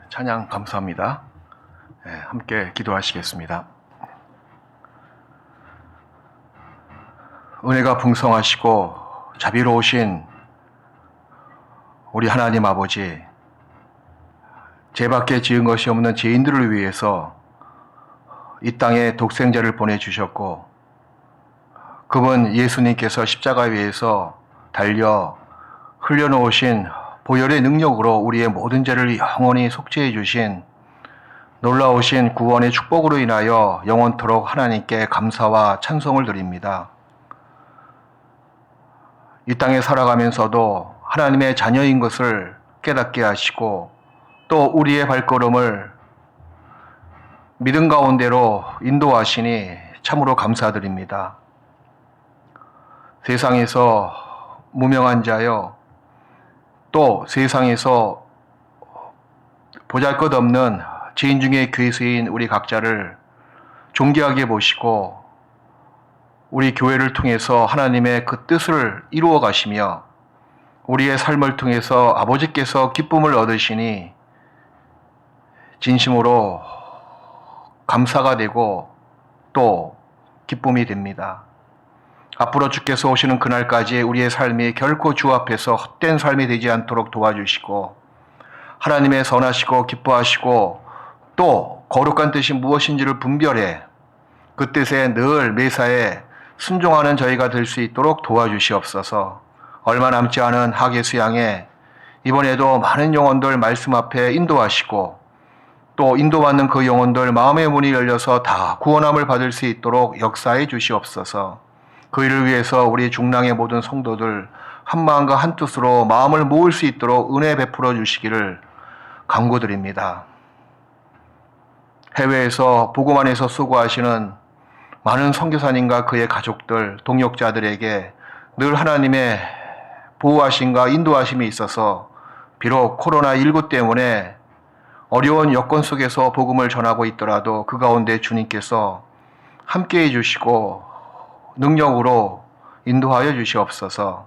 찬양 감사합니다. 함께 기도하시겠습니다. 은혜가 풍성하시고 자비로우신 우리 하나님 아버지, 죄밖에 지은 것이 없는 죄인들을 위해서 이 땅에 독생자를 보내주셨고, 그분 예수님께서 십자가 위에서 달려 흘려놓으신 보혈의 능력으로 우리의 모든 죄를 영원히 속죄해 주신 놀라우신 구원의 축복으로 인하여 영원토록 하나님께 감사와 찬송을 드립니다. 이 땅에 살아가면서도 하나님의 자녀인 것을 깨닫게 하시고, 또 우리의 발걸음을 믿음 가운데로 인도하시니 참으로 감사드립니다. 세상에서 무명한 자여, 또 세상에서 보잘것없는 죄인 중에 괴수인 우리 각자를 존귀하게 보시고 우리 교회를 통해서 하나님의 그 뜻을 이루어 가시며 우리의 삶을 통해서 아버지께서 기쁨을 얻으시니 진심으로 감사가 되고 또 기쁨이 됩니다. 앞으로 주께서 오시는 그날까지 우리의 삶이 결코 주 앞에서 헛된 삶이 되지 않도록 도와주시고, 하나님의 선하시고 기뻐하시고 또 거룩한 뜻이 무엇인지를 분별해 그 뜻에 늘 매사에 순종하는 저희가 될 수 있도록 도와주시옵소서. 얼마 남지 않은 학예 수양에 이번에도 많은 영혼들 말씀 앞에 인도하시고, 또 인도받는 그 영혼들 마음의 문이 열려서 다 구원함을 받을 수 있도록 역사해 주시옵소서. 그 일을 위해서 우리 중랑의 모든 성도들 한 마음과 한 뜻으로 마음을 모을 수 있도록 은혜 베풀어 주시기를 간구드립니다. 해외에서 복음 안에서 수고하시는 많은 선교사님과 그의 가족들, 동역자들에게 늘 하나님의 보호하심과 인도하심이 있어서 비록 코로나19 때문에 어려운 여건 속에서 복음을 전하고 있더라도 그 가운데 주님께서 함께해 주시고 능력으로 인도하여 주시옵소서.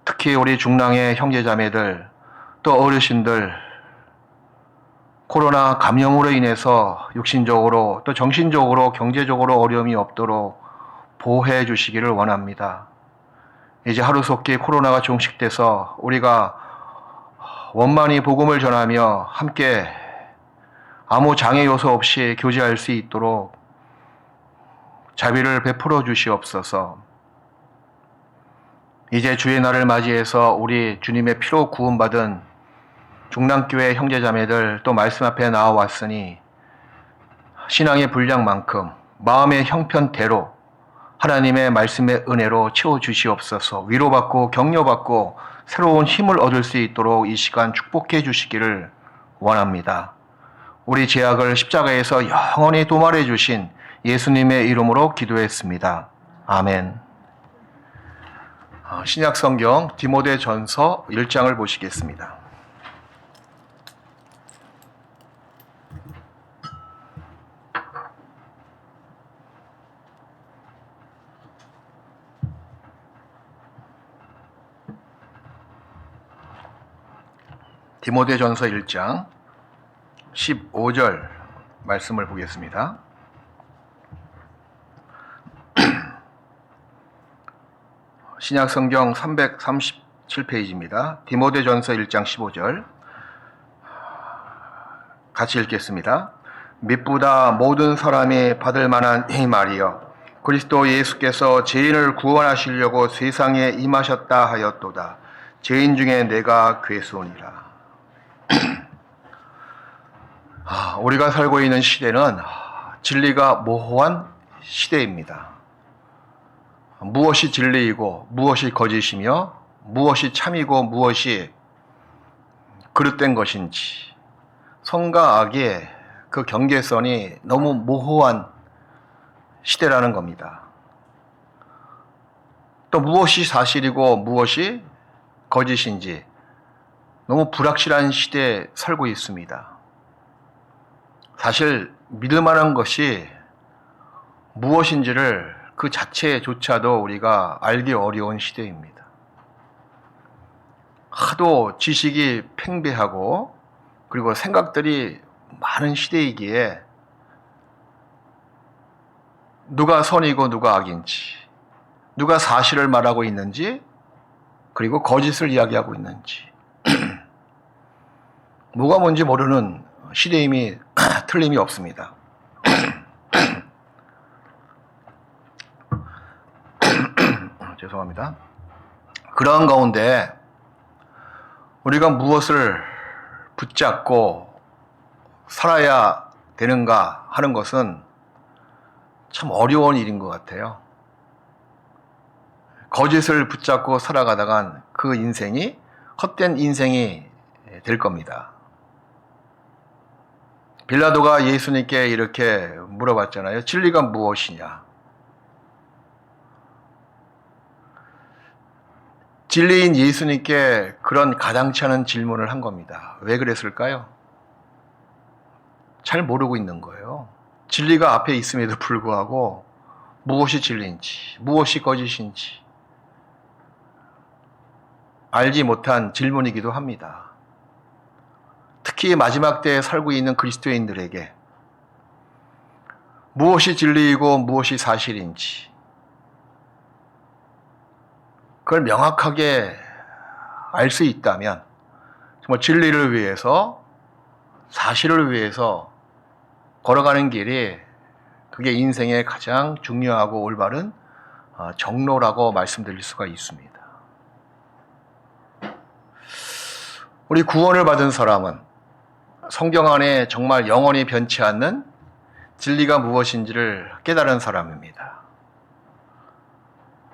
특히 우리 중랑의 형제자매들, 또 어르신들, 코로나 감염으로 인해서 육신적으로 또 정신적으로 경제적으로 어려움이 없도록 보호해 주시기를 원합니다. 이제 하루속히 코로나가 종식돼서 우리가 원만히 복음을 전하며 함께 아무 장애 요소 없이 교제할 수 있도록 자비를 베풀어 주시옵소서. 이제 주의 날을 맞이해서 우리 주님의 피로 구원받은 중랑교회 형제자매들 또 말씀 앞에 나와왔으니 신앙의 분량만큼 마음의 형편대로 하나님의 말씀의 은혜로 채워주시옵소서. 위로받고 격려받고 새로운 힘을 얻을 수 있도록 이 시간 축복해 주시기를 원합니다. 우리 죄악을 십자가에서 영원히 도말해 주신 예수님의 이름으로 기도했습니다. 아멘. 신약 성경 디모데전서 1장을 보시겠습니다. 디모데전서 1장 15절 말씀을 보겠습니다. 신약성경 337페이지입니다. 디모데전서 1장 15절 같이 읽겠습니다. 미쁘다 모든 사람이 받을 만한 이 말이여, 그리스도 예수께서 죄인을 구원하시려고 세상에 임하셨다 하였도다. 죄인 중에 내가 괴수니라. 우리가 살고 있는 시대는 진리가 모호한 시대입니다. 무엇이 진리이고 무엇이 거짓이며 무엇이 참이고 무엇이 그릇된 것인지 선과 악의 그 경계선이 너무 모호한 시대라는 겁니다. 또 무엇이 사실이고 무엇이 거짓인지 너무 불확실한 시대에 살고 있습니다. 사실 믿을 만한 것이 무엇인지를 그 자체조차도 우리가 알기 어려운 시대입니다. 하도 지식이 팽배하고 그리고 생각들이 많은 시대이기에 누가 선이고 누가 악인지, 누가 사실을 말하고 있는지, 그리고 거짓을 이야기하고 있는지, 뭐가 뭔지 모르는 시대임이 틀림이 없습니다. 죄송합니다. 그러한 가운데 우리가 무엇을 붙잡고 살아야 되는가 하는 것은 참 어려운 일인 것 같아요. 거짓을 붙잡고 살아가다간 그 인생이 헛된 인생이 될 겁니다. 빌라도가 예수님께 이렇게 물어봤잖아요. 진리가 무엇이냐? 진리인 예수님께 그런 가당치 않은 질문을 한 겁니다. 왜 그랬을까요? 잘 모르고 있는 거예요. 진리가 앞에 있음에도 불구하고 무엇이 진리인지, 무엇이 거짓인지 알지 못한 질문이기도 합니다. 특히 마지막 때에 살고 있는 그리스도인들에게 무엇이 진리이고 무엇이 사실인지 그걸 명확하게 알 수 있다면 정말 진리를 위해서 사실을 위해서 걸어가는 길이 그게 인생의 가장 중요하고 올바른 정로라고 말씀드릴 수가 있습니다. 우리 구원을 받은 사람은 성경 안에 정말 영원히 변치 않는 진리가 무엇인지를 깨달은 사람입니다.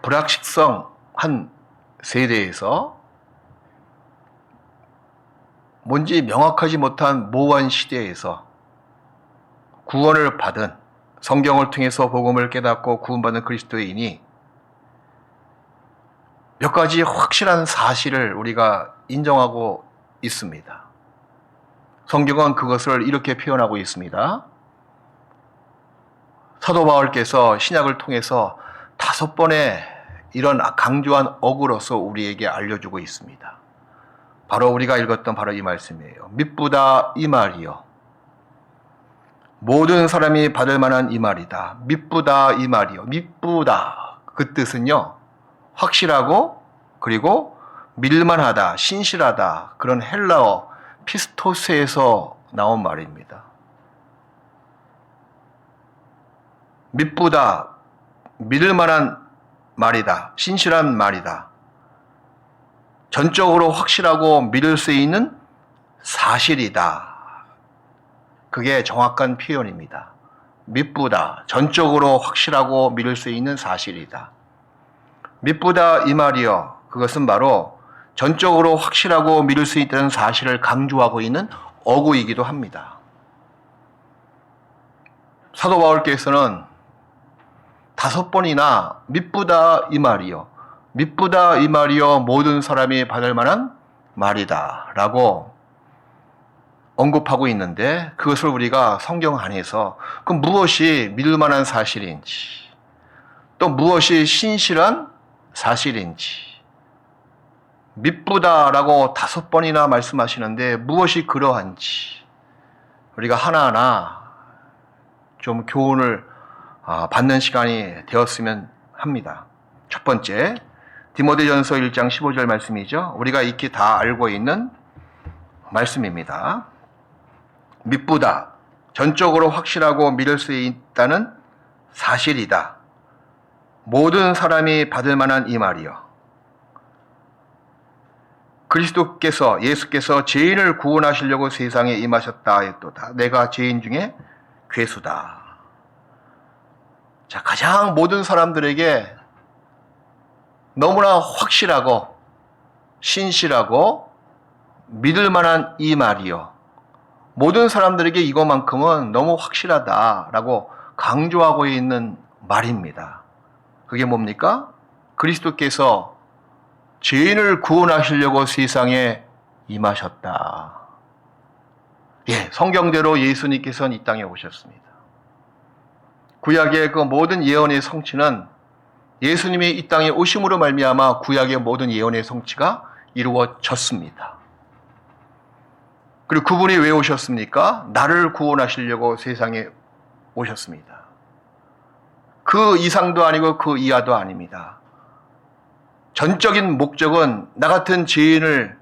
불확실성한 세대에서 뭔지 명확하지 못한 모호한 시대에서 구원을 받은 성경을 통해서 복음을 깨닫고 구원받은 그리스도인이 몇 가지 확실한 사실을 우리가 인정하고 있습니다. 성경은 그것을 이렇게 표현하고 있습니다. 사도 바울께서 신약을 통해서 5번의 이런 강조한 어구로서 우리에게 알려주고 있습니다. 바로 우리가 읽었던 바로 이 말씀이에요. 미쁘다 이 말이요. 모든 사람이 받을 만한 이 말이다. 미쁘다 이 말이요. 미쁘다 그 뜻은요. 확실하고 그리고 밀만하다, 신실하다 그런 헬라어 피스토스에서 나온 말입니다. 미쁘다, 믿을 만한 말이다, 신실한 말이다. 전적으로 확실하고 믿을 수 있는 사실이다. 그게 정확한 표현입니다. 미쁘다, 전적으로 확실하고 믿을 수 있는 사실이다. 미쁘다 이 말이요. 그것은 바로 전적으로 확실하고 믿을 수 있다는 사실을 강조하고 있는 어구이기도 합니다. 사도 바울께서는 5번이나 미쁘다 이 말이요. 미쁘다 이 말이요. 모든 사람이 받을 만한 말이다. 라고 언급하고 있는데 그것을 우리가 성경 안에서 그럼 무엇이 믿을 만한 사실인지 또 무엇이 신실한 사실인지 미쁘다라고 5번이나 말씀하시는데 무엇이 그러한지 우리가 하나하나 좀 교훈을 받는 시간이 되었으면 합니다. 첫 번째, 디모데전서 1장 15절 말씀이죠. 우리가 익히 다 알고 있는 말씀입니다. 미쁘다, 전적으로 확실하고 믿을 수 있다는 사실이다. 모든 사람이 받을 만한 이 말이요. 그리스도께서 예수께서 죄인을 구원하시려고 세상에 임하셨다 했도다. 내가 죄인 중에 괴수다. 자, 가장 모든 사람들에게 너무나 확실하고 신실하고 믿을 만한 이 말이요. 모든 사람들에게 이것만큼은 너무 확실하다라고 강조하고 있는 말입니다. 그게 뭡니까? 그리스도께서 죄인을 구원하시려고 세상에 임하셨다. 예, 성경대로 예수님께서는 이 땅에 오셨습니다. 구약의 그 모든 예언의 성취는 예수님이 이 땅에 오심으로 말미암아 구약의 모든 예언의 성취가 이루어졌습니다. 그리고 그분이 왜 오셨습니까? 나를 구원하시려고 세상에 오셨습니다. 그 이상도 아니고 그 이하도 아닙니다. 전적인 목적은 나 같은 죄인을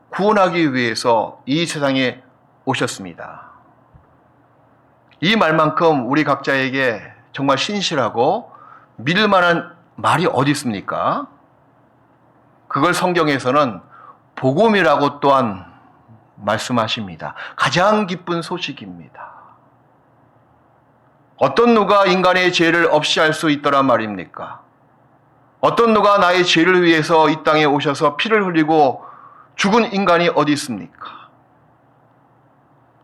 구원하기 위해서 이 세상에 오셨습니다. 이 말만큼 우리 각자에게 정말 신실하고 믿을 만한 말이 어디 있습니까? 그걸 성경에서는 복음이라고 또한 말씀하십니다. 가장 기쁜 소식입니다. 어떤 누가 인간의 죄를 없이 할 수 있더란 말입니까? 어떤 누가 나의 죄를 위해서 이 땅에 오셔서 피를 흘리고 죽은 인간이 어디 있습니까?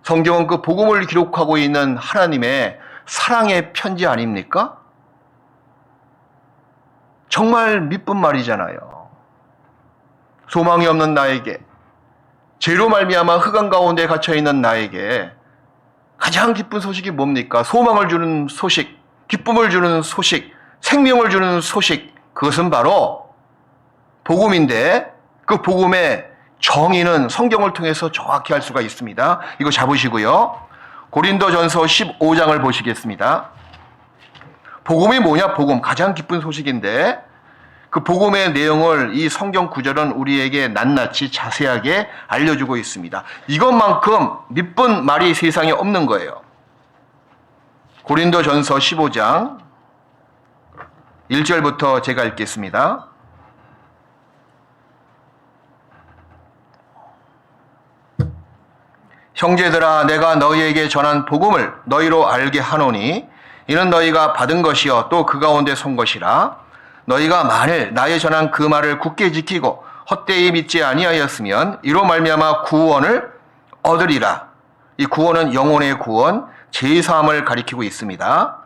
성경은 그 복음을 기록하고 있는 하나님의 사랑의 편지 아닙니까? 정말 미쁜 말이잖아요. 소망이 없는 나에게, 죄로 말미암아 흑암 가운데 갇혀있는 나에게 가장 기쁜 소식이 뭡니까? 소망을 주는 소식, 기쁨을 주는 소식, 생명을 주는 소식, 그것은 바로 복음인데 그 복음의 정의는 성경을 통해서 정확히 알 수가 있습니다. 이거 잡으시고요. 고린도전서 15장을 보시겠습니다. 복음이 뭐냐? 복음, 가장 기쁜 소식인데 그 복음의 내용을 이 성경 구절은 우리에게 낱낱이 자세하게 알려주고 있습니다. 이것만큼 미쁜 말이 세상에 없는 거예요. 고린도전서 15장 1절부터 제가 읽겠습니다. 형제들아, 내가 너희에게 전한 복음을 너희로 알게 하노니 이는 너희가 받은 것이요 또 그 가운데 선 것이라. 너희가 만일 나의 전한 그 말을 굳게 지키고 헛되이 믿지 아니하였으면 이로 말미암아 구원을 얻으리라. 이 구원은 영혼의 구원, 죄사함을 가리키고 있습니다.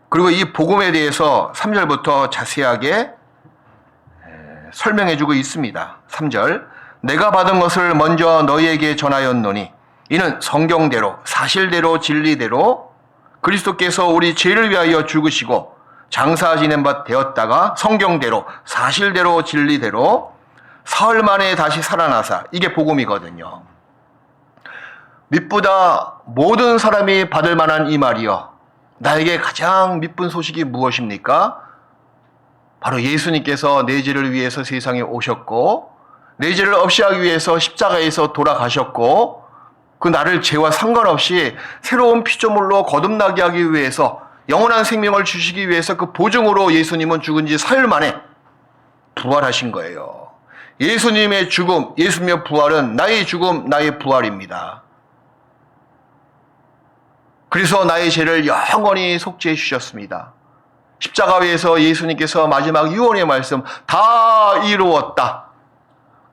그리고 이 복음에 대해서 3절부터 자세하게 설명해주고 있습니다. 3절, 내가 받은 것을 먼저 너희에게 전하였노니 이는 성경대로 사실대로 진리대로 그리스도께서 우리 죄를 위하여 죽으시고 장사 지낸 바 되었다가 성경대로 사실대로 진리대로 사흘 만에 다시 살아나사, 이게 복음이거든요. 미쁘다 모든 사람이 받을 만한 이 말이요, 나에게 가장 미쁜 소식이 무엇입니까? 바로 예수님께서 내 죄를 위해서 세상에 오셨고 내 죄를 없이 하기 위해서 십자가에서 돌아가셨고 그 나를 죄와 상관없이 새로운 피조물로 거듭나게 하기 위해서 영원한 생명을 주시기 위해서 그 보증으로 예수님은 죽은 지 사흘 만에 부활하신 거예요. 예수님의 죽음, 예수님의 부활은 나의 죽음, 나의 부활입니다. 그래서 나의 죄를 영원히 속죄해 주셨습니다. 십자가 위에서 예수님께서 마지막 유언의 말씀, 다 이루었다.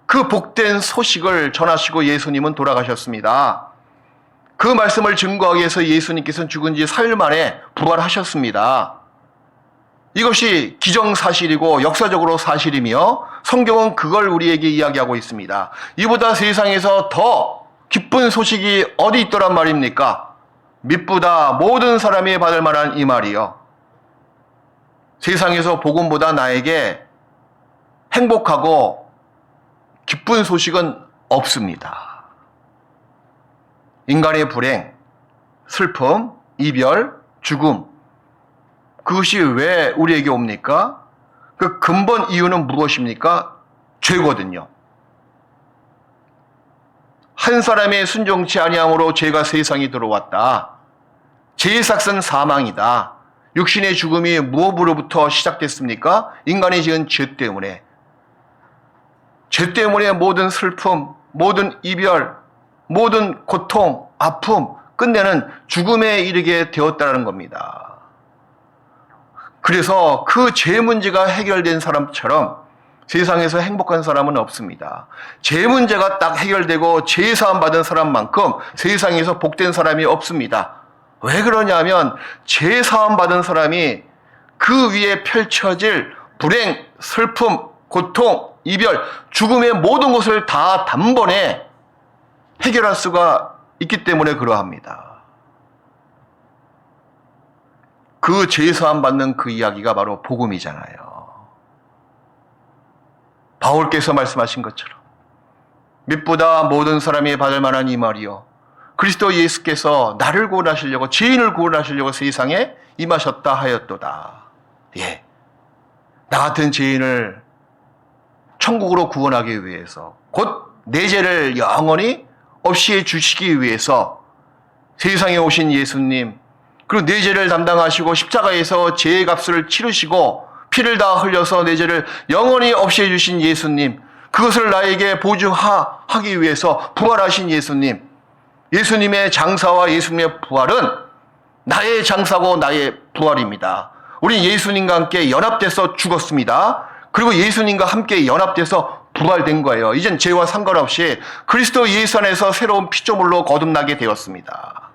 그 복된 소식을 전하시고 예수님은 돌아가셨습니다. 그 말씀을 증거하기 위해서 예수님께서는 죽은 지 사흘 만에 부활하셨습니다. 이것이 기정사실이고 역사적으로 사실이며 성경은 그걸 우리에게 이야기하고 있습니다. 이보다 세상에서 더 기쁜 소식이 어디 있더란 말입니까? 미쁘다 모든 사람이 받을 만한 이 말이요, 세상에서 복음보다 나에게 행복하고 기쁜 소식은 없습니다. 인간의 불행, 슬픔, 이별, 죽음, 그것이 왜 우리에게 옵니까? 그 근본 이유는 무엇입니까? 죄거든요. 한 사람의 순종치 아니함으로 죄가 세상에 들어왔다. 죄의 삭은 사망이다. 육신의 죽음이 무엇으로부터 시작됐습니까? 인간이 지은 죄 때문에. 죄 때문에 모든 슬픔, 모든 이별, 모든 고통, 아픔, 끝내는 죽음에 이르게 되었다는 겁니다. 그래서 그 죄 문제가 해결된 사람처럼 세상에서 행복한 사람은 없습니다. 죄 문제가 딱 해결되고 죄 사함 받은 사람만큼 세상에서 복된 사람이 없습니다. 왜 그러냐면 죄 사함 받은 사람이 그 위에 펼쳐질 불행, 슬픔, 고통, 이별, 죽음의 모든 것을 다 단번에 해결할 수가 있기 때문에 그러합니다. 그 죄 사함 받는 그 이야기가 바로 복음이잖아요. 바울께서 말씀하신 것처럼 mit보다 모든 사람이 받을 만한 이 말이요. 그리스도 예수께서 나를 구원하시려고, 죄인을 구원하시려고 세상에 임하셨다 하였도다. 예. 나 같은 죄인을 천국으로 구원하기 위해서, 곧 내 죄를 영원히 없이 해주시기 위해서 세상에 오신 예수님, 그리고 내 죄를 담당하시고 십자가에서 죄의 값을 치르시고 피를 다 흘려서 내 죄를 영원히 없이 해주신 예수님, 그것을 나에게 보증하기 위해서 부활하신 예수님, 예수님의 장사와 예수님의 부활은 나의 장사고 나의 부활입니다. 우린 예수님과 함께 연합돼서 죽었습니다. 그리고 예수님과 함께 연합돼서 부활된 거예요. 이젠 죄와 상관없이 그리스도 예수 안에서 새로운 피조물로 거듭나게 되었습니다.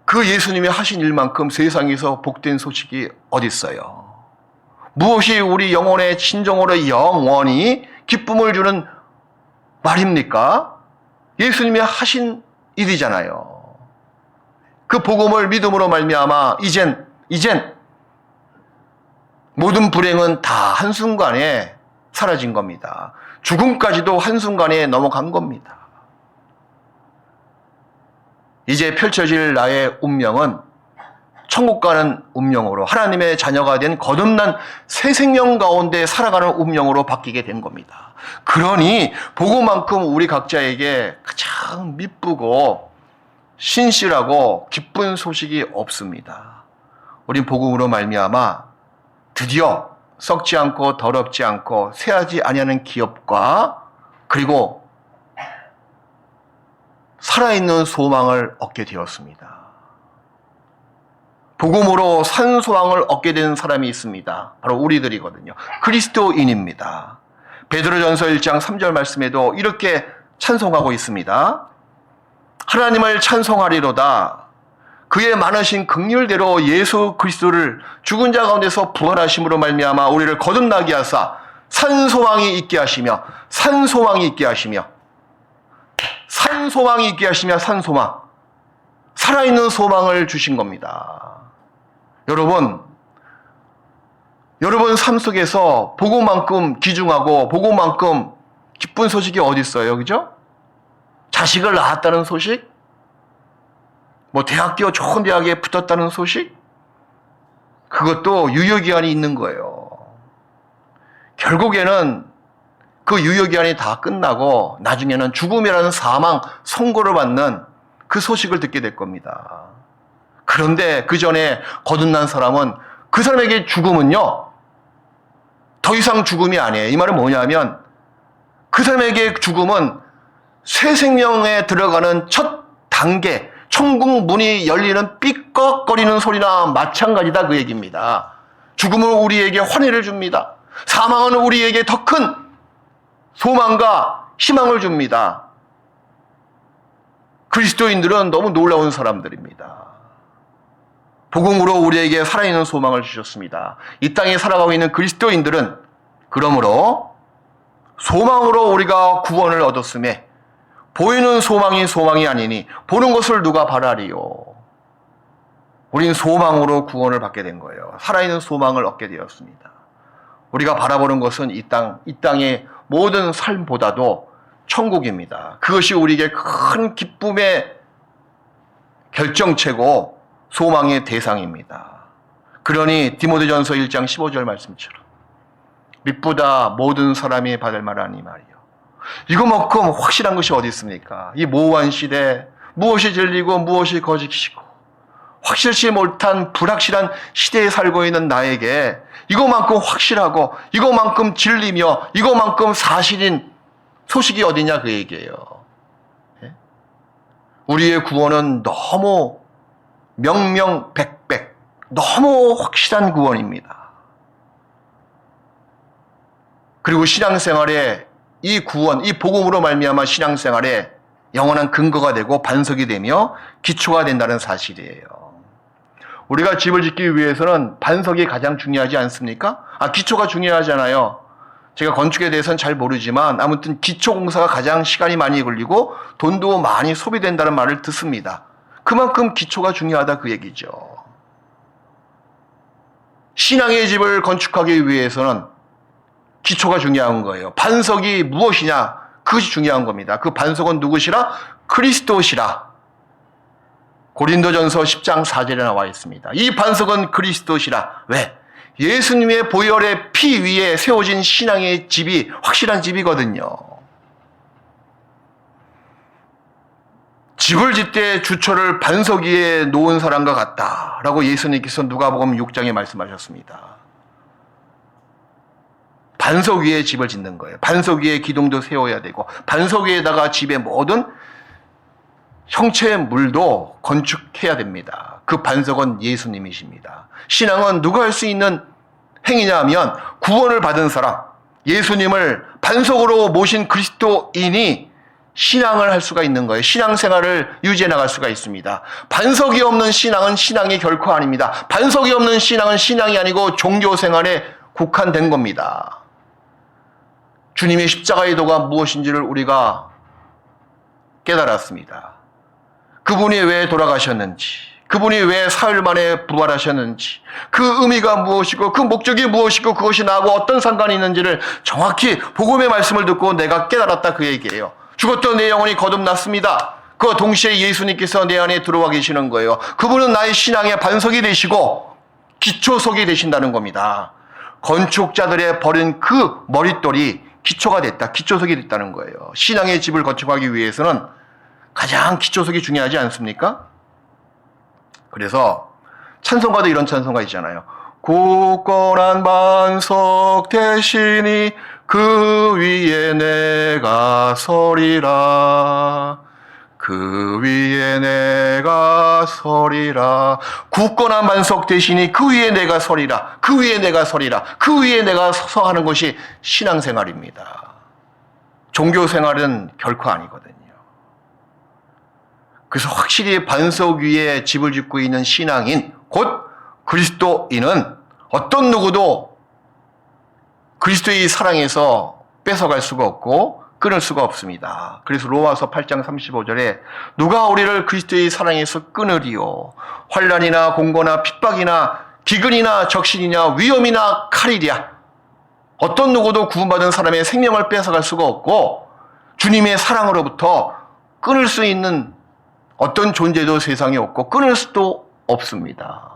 그 예수님이 하신 일만큼 세상에서 복된 소식이 어디 있어요? 무엇이 우리 영혼의 진정으로 영원히 기쁨을 주는 말입니까? 예수님이 하신 일이잖아요. 그 복음을 믿음으로 말미암아 이젠 모든 불행은 다 한순간에 사라진 겁니다. 죽음까지도 한순간에 넘어간 겁니다. 이제 펼쳐질 나의 운명은 천국 가는 운명으로, 하나님의 자녀가 된 거듭난 새 생명 가운데 살아가는 운명으로 바뀌게 된 겁니다. 그러니 복음만큼 우리 각자에게 가장 미쁘고 신실하고 기쁜 소식이 없습니다. 우린 복음으로 말미암아 드디어 썩지 않고 더럽지 않고 쇠하지 아니하는 기업과 그리고 살아있는 소망을 얻게 되었습니다. 복음으로 산 소망을 얻게 된 사람이 있습니다. 바로 우리들이거든요. 그리스도인입니다. 베드로전서 1장 3절 말씀에도 이렇게 찬송하고 있습니다. 하나님을 찬송하리로다. 그의 많으신 긍휼대로 예수 그리스도를 죽은 자 가운데서 부활하심으로 말미암아 우리를 거듭나게 하사 산 소망이 있게 하시며 산 소망이 있게 하시며 산 소망, 살아있는 소망을 주신 겁니다. 여러분 삶 속에서 복음만큼 귀중하고 복음만큼 기쁜 소식이 어디 있어요, 그죠? 자식을 낳았다는 소식, 대학교 좋은 대학에 붙었다는 소식, 그것도 유효기한이 있는 거예요. 결국에는 그 유효기한이 다 끝나고 나중에는 죽음이라는 사망 선고를 받는 그 소식을 듣게 될 겁니다. 그런데 그 전에 거듭난 사람은, 그 사람에게 죽음은요 더 이상 죽음이 아니에요. 이 말은 뭐냐면 그 사람에게 죽음은 새 생명에 들어가는 첫 단계, 천국 문이 열리는 삐걱거리는 소리나 마찬가지다, 그 얘기입니다. 죽음은 우리에게 환희를 줍니다. 사망은 우리에게 더 큰 소망과 희망을 줍니다. 그리스도인들은 너무 놀라운 사람들입니다. 복음으로 우리에게 살아있는 소망을 주셨습니다. 이 땅에 살아가고 있는 그리스도인들은 그러므로 소망으로 우리가 구원을 얻었음에 보이는 소망이 아니니 보는 것을 누가 바라리요. 우린 소망으로 구원을 받게 된 거예요. 살아있는 소망을 얻게 되었습니다. 우리가 바라보는 것은 이 땅의 모든 삶보다도 천국입니다. 그것이 우리에게 큰 기쁨의 결정체고 소망의 대상입니다. 그러니 디모데전서 1장 15절 말씀처럼 mit보다 모든 사람이 받을 만한 이 말이요. 이거만큼 확실한 것이 어디 있습니까? 이 모호한 시대, 무엇이 진리고 무엇이 거짓이고 확실치 못한 불확실한 시대에 살고 있는 나에게 이거만큼 확실하고 이거만큼 진리며 이거만큼 사실인 소식이 어디냐, 그 얘기예요. 우리의 구원은 너무 명명백백, 너무 확실한 구원입니다. 그리고 신앙생활에 이 구원, 이 복음으로 말미암아 신앙생활에 영원한 근거가 되고 반석이 되며 기초가 된다는 사실이에요. 우리가 집을 짓기 위해서는 반석이 가장 중요하지 않습니까? 기초가 중요하잖아요. 제가 건축에 대해서는 잘 모르지만 아무튼 기초 공사가 가장 시간이 많이 걸리고 돈도 많이 소비된다는 말을 듣습니다. 그만큼 기초가 중요하다, 그 얘기죠. 신앙의 집을 건축하기 위해서는 기초가 중요한 거예요. 반석이 무엇이냐? 그것이 중요한 겁니다. 그 반석은 누구시라? 그리스도시라. 고린도전서 10장 4절에 나와 있습니다. 이 반석은 그리스도시라. 왜? 예수님의 보혈의 피 위에 세워진 신앙의 집이 확실한 집이거든요. 집을 짓되 주처를 반석 위에 놓은 사람과 같다라고 예수님께서 누가복음 6장에 말씀하셨습니다. 반석 위에 집을 짓는 거예요. 반석 위에 기둥도 세워야 되고 반석 위에다가 집의 모든 형체의 물도 건축해야 됩니다. 그 반석은 예수님이십니다. 신앙은 누가 할 수 있는 행위냐 하면 구원을 받은 사람, 예수님을 반석으로 모신 그리스도인이 신앙을 할 수가 있는 거예요. 신앙생활을 유지해 나갈 수가 있습니다. 반석이 없는 신앙은 신앙이 결코 아닙니다. 반석이 없는 신앙은 신앙이 아니고 종교생활에 국한된 겁니다. 주님의 십자가의 도가 무엇인지를 우리가 깨달았습니다. 그분이 왜 돌아가셨는지, 그분이 왜 사흘 만에 부활하셨는지, 그 의미가 무엇이고 그 목적이 무엇이고 그것이 나하고 어떤 상관이 있는지를 정확히 복음의 말씀을 듣고 내가 깨달았다, 그 얘기예요. 죽었던 내 영혼이 거듭났습니다. 그 동시에 예수님께서 내 안에 들어와 계시는 거예요. 그분은 나의 신앙의 반석이 되시고 기초석이 되신다는 겁니다. 건축자들의 버린 그 머릿돌이 기초가 됐다, 기초석이 됐다는 거예요. 신앙의 집을 건축하기 위해서는 가장 기초석이 중요하지 않습니까? 그래서 찬송가도 이런 찬송가 있잖아요. 굳건한 반석 대신이 그 위에 내가 서리라. 그 위에 내가 서리라. 굳건한 반석 대신이 그 위에 내가 서리라. 그 위에 내가 서리라. 그 위에 내가 서서 하는 것이 신앙생활입니다. 종교생활은 결코 아니거든요. 그래서 확실히 반석 위에 집을 짓고 있는 신앙인, 곧 그리스도인은 어떤 누구도 그리스도의 사랑에서 뺏어갈 수가 없고 끊을 수가 없습니다. 그래서 로마서 8장 35절에 누가 우리를 그리스도의 사랑에서 끊으리요? 환난이나 공고나 핍박이나 기근이나 적신이냐 위험이나 칼이랴. 어떤 누구도 구원받은 사람의 생명을 뺏어갈 수가 없고 주님의 사랑으로부터 끊을 수 있는 어떤 존재도 세상에 없고 끊을 수도 없습니다.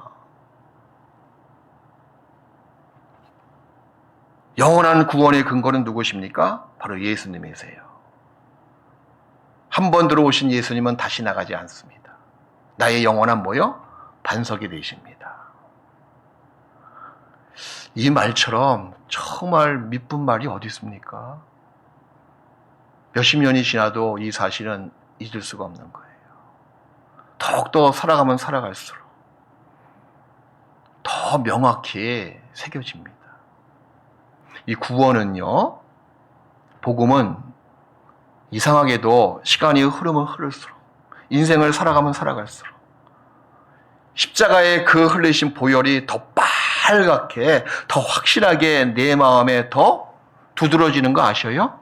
영원한 구원의 근거는 누구십니까? 바로 예수님이세요. 한 번 들어오신 예수님은 다시 나가지 않습니다. 나의 영원한 뭐요? 반석이 되십니다. 이 말처럼 정말 미쁜 말이 어디 있습니까? 몇십 년이 지나도 이 사실은 잊을 수가 없는 거예요. 더욱더 살아가면 살아갈수록 더 명확히 새겨집니다. 이 구원은요, 복음은 이상하게도 시간이 흐르면 흐를수록, 인생을 살아가면 살아갈수록 십자가의 그 흘리신 보혈이 더 빨갛게, 더 확실하게 내 마음에 더 두드러지는 거 아셔요?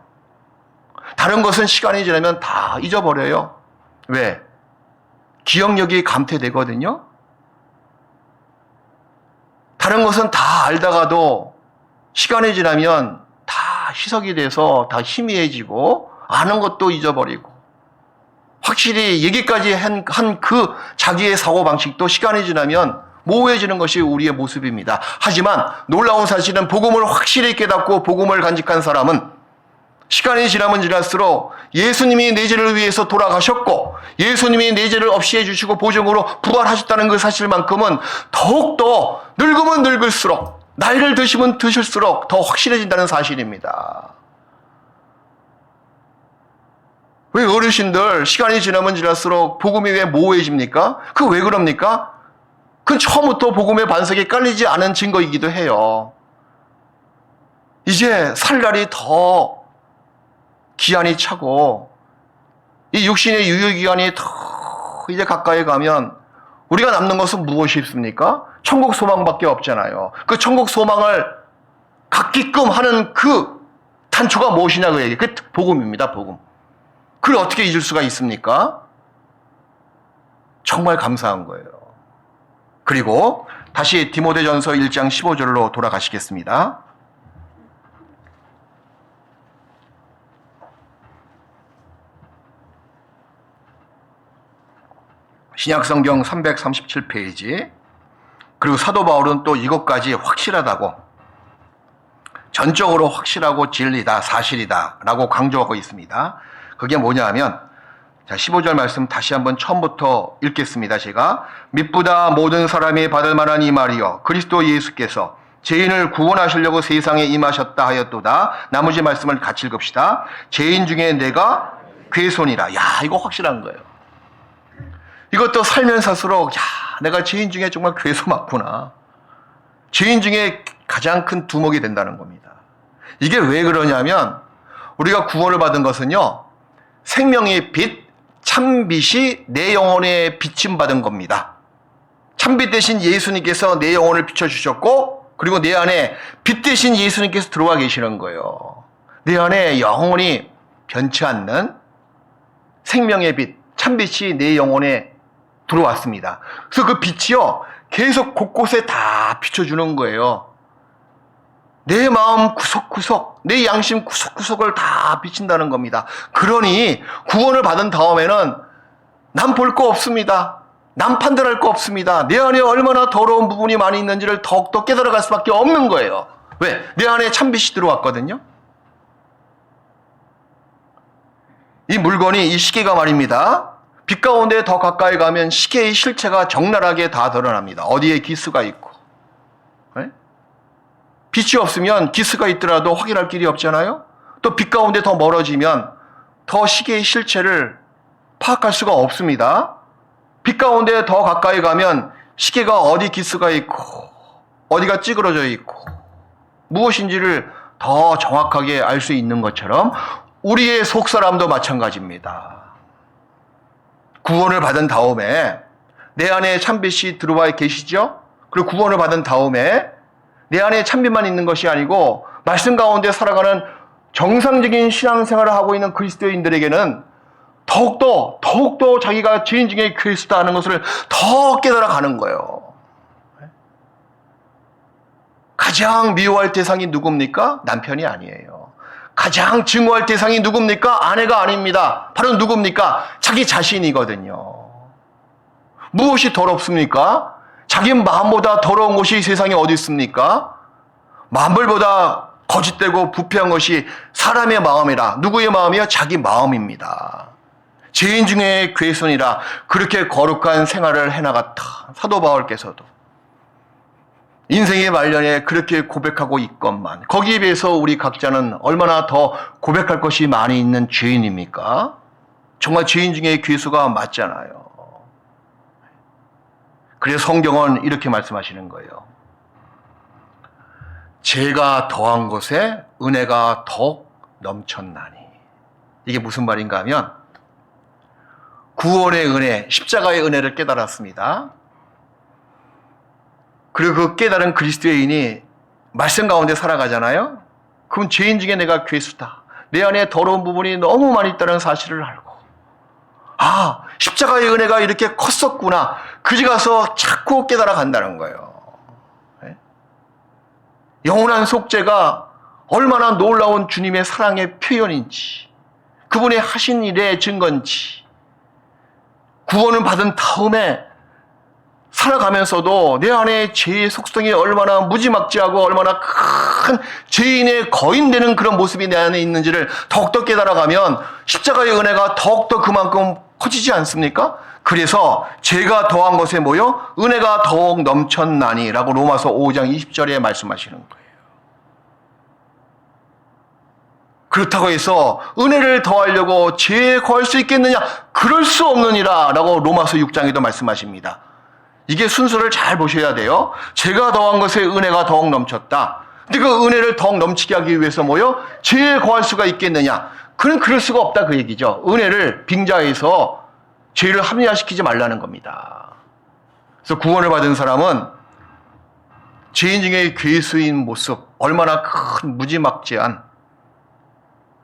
다른 것은 시간이 지나면 다 잊어버려요. 왜? 기억력이 감퇴되거든요. 다른 것은 다 알다가도 시간이 지나면 다 희석이 돼서 다 희미해지고 아는 것도 잊어버리고 확실히 얘기까지 한 그 자기의 사고방식도 시간이 지나면 모호해지는 것이 우리의 모습입니다. 하지만 놀라운 사실은 복음을 확실히 깨닫고 복음을 간직한 사람은 시간이 지나면 지날수록 예수님이 내 죄를 위해서 돌아가셨고 예수님이 내 죄를 없이 해주시고 보증으로 부활하셨다는 그 사실만큼은 더욱더 늙으면 늙을수록 나이를 드시면 드실수록 더 확실해진다는 사실입니다. 왜 어르신들 시간이 지나면 지날수록 복음이 왜 모호해집니까? 그거 왜 그럽니까? 그건 처음부터 복음의 반석이 깔리지 않은 증거이기도 해요. 이제 살 날이 더 기한이 차고 이 육신의 유효기간이 더 이제 가까이 가면 우리가 남는 것은 무엇이 있습니까? 천국 소망밖에 없잖아요. 그 천국 소망을 갖기끔 하는 그 단초가 무엇이냐 그 얘기. 그 복음입니다. 복음. 그걸 어떻게 잊을 수가 있습니까? 정말 감사한 거예요. 그리고 다시 디모데전서 1장 15절로 돌아가시겠습니다. 신약성경 337페이지. 그리고 사도 바울은 또 이것까지 확실하다고, 전적으로 확실하고 진리다, 사실이다 라고 강조하고 있습니다. 그게 뭐냐 하면, 자, 15절 말씀 다시 한번 처음부터 읽겠습니다. 제가 mit보다 모든 사람이 받을 만한 이 말이여 그리스도 예수께서 죄인을 구원하시려고 세상에 임하셨다 하였도다. 나머지 말씀을 같이 읽읍시다. 죄인 중에 내가 괴손이라. 야, 이거 확실한 거예요. 이것도 살면 살수록, 야, 내가 죄인 중에 정말 괴소 맞구나. 죄인 중에 가장 큰 두목이 된다는 겁니다. 이게 왜 그러냐면, 우리가 구원을 받은 것은요, 생명의 빛, 참빛이 내 영혼에 비침 받은 겁니다. 참빛 대신 예수님께서 내 영혼을 비춰주셨고, 그리고 내 안에 빛 대신 예수님께서 들어와 계시는 거예요. 내 안에 영원히 변치 않는 생명의 빛, 참빛이 내 영혼에 들어왔습니다. 그래서 그 빛이요, 계속 곳곳에 다 비춰주는 거예요. 내 마음 구석구석, 내 양심 구석구석을 다 비친다는 겁니다. 그러니 구원을 받은 다음에는 남 볼 거 없습니다. 남 판단할 거 없습니다. 내 안에 얼마나 더러운 부분이 많이 있는지를 더욱더 깨달아갈 수밖에 없는 거예요. 왜? 내 안에 참빛이 들어왔거든요. 이 물건이, 이 시계가 말입니다. 빛 가운데 더 가까이 가면 시계의 실체가 적나라하게 다 드러납니다. 어디에 기스가 있고. 네? 빛이 없으면 기스가 있더라도 확인할 길이 없잖아요. 또 빛 가운데 더 멀어지면 더 시계의 실체를 파악할 수가 없습니다. 빛 가운데 더 가까이 가면 시계가 어디 기스가 있고 어디가 찌그러져 있고 무엇인지를 더 정확하게 알 수 있는 것처럼 우리의 속사람도 마찬가지입니다. 구원을 받은 다음에 내 안에 참빛이 들어와 계시죠? 그리고 구원을 받은 다음에 내 안에 참빛만 있는 것이 아니고 말씀 가운데 살아가는 정상적인 신앙생활을 하고 있는 그리스도인들에게는 더욱더 자기가 죄인 중에 괴수다 하는 것을 더 깨달아가는 거예요. 가장 미워할 대상이 누굽니까? 남편이 아니에요. 가장 증오할 대상이 누굽니까? 아내가 아닙니다. 바로 누굽니까? 자기 자신이거든요. 무엇이 더럽습니까? 자기 마음보다 더러운 것이 세상에 어디 있습니까? 만물보다 거짓되고 부패한 것이 사람의 마음이라. 누구의 마음이요? 자기 마음입니다. 죄인 중에 괴손이라 그렇게 거룩한 생활을 해나갔다. 사도 바울께서도 인생의 말년에 그렇게 고백하고 있건만 거기에 비해서 우리 각자는 얼마나 더 고백할 것이 많이 있는 죄인입니까? 정말 죄인 중에 괴수가 맞잖아요. 그래서 성경은 이렇게 말씀하시는 거예요. 죄가 더한 것에 은혜가 더욱 넘쳤나니. 이게 무슨 말인가 하면 구원의 은혜, 십자가의 은혜를 깨달았습니다. 그리고 그 깨달은 그리스도인이 말씀 가운데 살아가잖아요. 그럼 죄인 중에 내가 괴수다. 내 안에 더러운 부분이 너무 많이 있다는 사실을 알고, 아, 십자가의 은혜가 이렇게 컸었구나. 그지 가서 자꾸 깨달아 간다는 거예요. 네? 영원한 속죄가 얼마나 놀라운 주님의 사랑의 표현인지, 그분의 하신 일의 증거인지, 구원을 받은 다음에 살아가면서도 내 안에 죄의 속성이 얼마나 무지막지하고 얼마나 큰 죄인의 거인되는 그런 모습이 내 안에 있는지를 더욱더 깨달아가면 십자가의 은혜가 더욱더 그만큼 커지지 않습니까? 그래서 죄가 더한 것에 모여 은혜가 더욱 넘쳤나니 라고 로마서 5장 20절에 말씀하시는 거예요. 그렇다고 해서 은혜를 더하려고 죄에 거할 수 있겠느냐? 그럴 수 없느니라 라고 로마서 6장에도 말씀하십니다. 이게 순서를 잘 보셔야 돼요. 죄가 더한 것에 은혜가 더욱 넘쳤다. 근데 그 은혜를 더욱 넘치게 하기 위해서 뭐요? 죄에 거할 수가 있겠느냐? 그는 그럴 수가 없다 그 얘기죠. 은혜를 빙자해서 죄를 합리화시키지 말라는 겁니다. 그래서 구원을 받은 사람은 죄인 중에 괴수인 모습, 얼마나 큰 무지막지한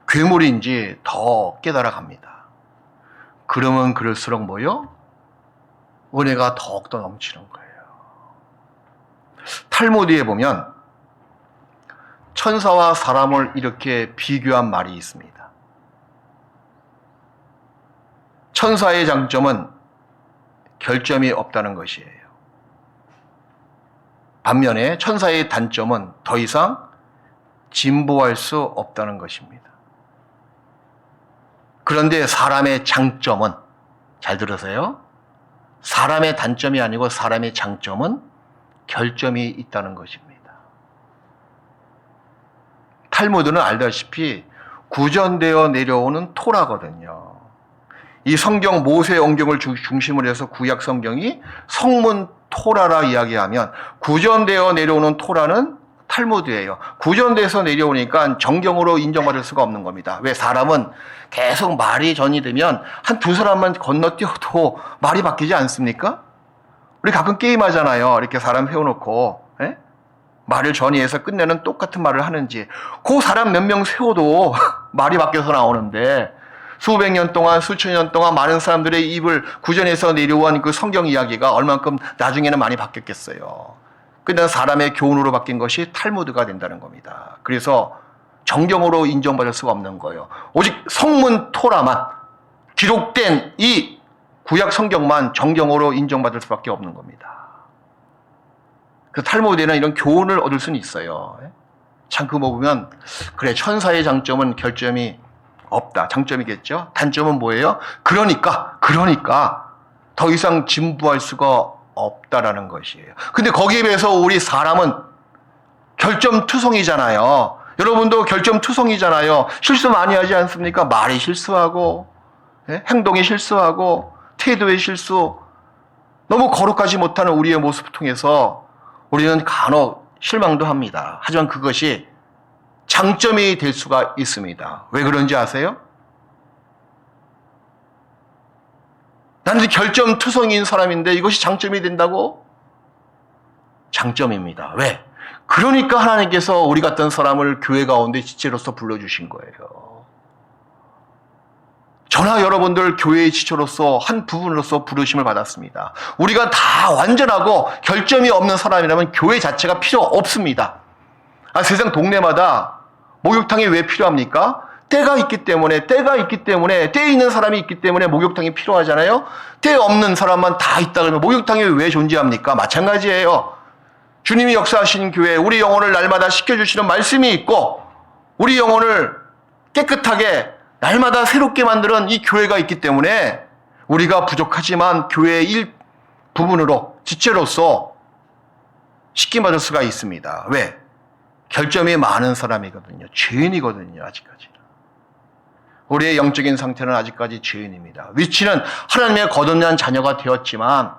괴물인지 더 깨달아 갑니다. 그러면 그럴수록 뭐요? 은혜가 더욱더 넘치는 거예요. 탈무드에 보면 천사와 사람을 이렇게 비교한 말이 있습니다. 천사의 장점은 결점이 없다는 것이에요. 반면에 천사의 단점은 더 이상 진보할 수 없다는 것입니다. 그런데 사람의 장점은, 잘 들으세요. 사람의 단점이 아니고 사람의 장점은 결점이 있다는 것입니다. 탈무드는 알다시피 구전되어 내려오는 토라거든요. 이 성경 모세언경을 중심으로 해서 구약 성경이 성문 토라라 이야기하면 구전되어 내려오는 토라는 탈무드예요. 구전돼서 내려오니까 정경으로 인정받을 수가 없는 겁니다. 왜? 사람은 계속 말이 전이되면 한 두 사람만 건너뛰어도 말이 바뀌지 않습니까? 우리 가끔 게임하잖아요. 이렇게 사람 세워놓고 말을 전이해서 끝내는 똑같은 말을 하는지, 그 사람 몇 명 세워도 말이 바뀌어서 나오는데 수백 년 동안, 수천 년 동안 많은 사람들의 입을 구전해서 내려온 그 성경 이야기가 얼만큼 나중에는 많이 바뀌었겠어요. 그냥 사람의 교훈으로 바뀐 것이 탈무드가 된다는 겁니다. 그래서 정경으로 인정받을 수가 없는 거예요. 오직 성문 토라만, 기록된 이 구약 성경만 정경으로 인정받을 수밖에 없는 겁니다. 그 탈무드에는 이런 교훈을 얻을 수는 있어요. 참 그거 보면 그래, 천사의 장점은 결점이 없다. 장점이겠죠. 단점은 뭐예요? 그러니까 더 이상 진부할 수가 없다라는 것이에요. 근데 거기에 비해서 우리 사람은 결점투성이잖아요. 여러분도 결점투성이잖아요. 실수 많이 하지 않습니까? 말이 실수하고, 행동이 실수하고, 태도의 실수, 너무 거룩하지 못하는 우리의 모습을 통해서 우리는 간혹 실망도 합니다. 하지만 그것이 장점이 될 수가 있습니다. 왜 그런지 아세요? 나는 결점투성이인 사람인데 이것이 장점이 된다고? 장점입니다. 왜? 그러니까 하나님께서 우리 같은 사람을 교회 가운데 지체로서 불러주신 거예요. 저나 여러분들 교회의 지체로서 한 부분으로서 부르심을 받았습니다. 우리가 다 완전하고 결점이 없는 사람이라면 교회 자체가 필요 없습니다. 세상 동네마다 목욕탕이 왜 필요합니까? 때가 있기 때문에, 때 있는 사람이 있기 때문에 목욕탕이 필요하잖아요. 때 없는 사람만 다 있다 그러면 목욕탕이 왜 존재합니까? 마찬가지예요. 주님이 역사하시는 교회, 우리 영혼을 날마다 씻겨주시는 말씀이 있고 우리 영혼을 깨끗하게 날마다 새롭게 만드는 이 교회가 있기 때문에 우리가 부족하지만 교회의 일부분으로, 지체로서 씻김받을 수가 있습니다. 왜? 결점이 많은 사람이거든요. 죄인이거든요. 아직까지. 우리의 영적인 상태는 아직까지 죄인입니다. 위치는 하나님의 거듭난 자녀가 되었지만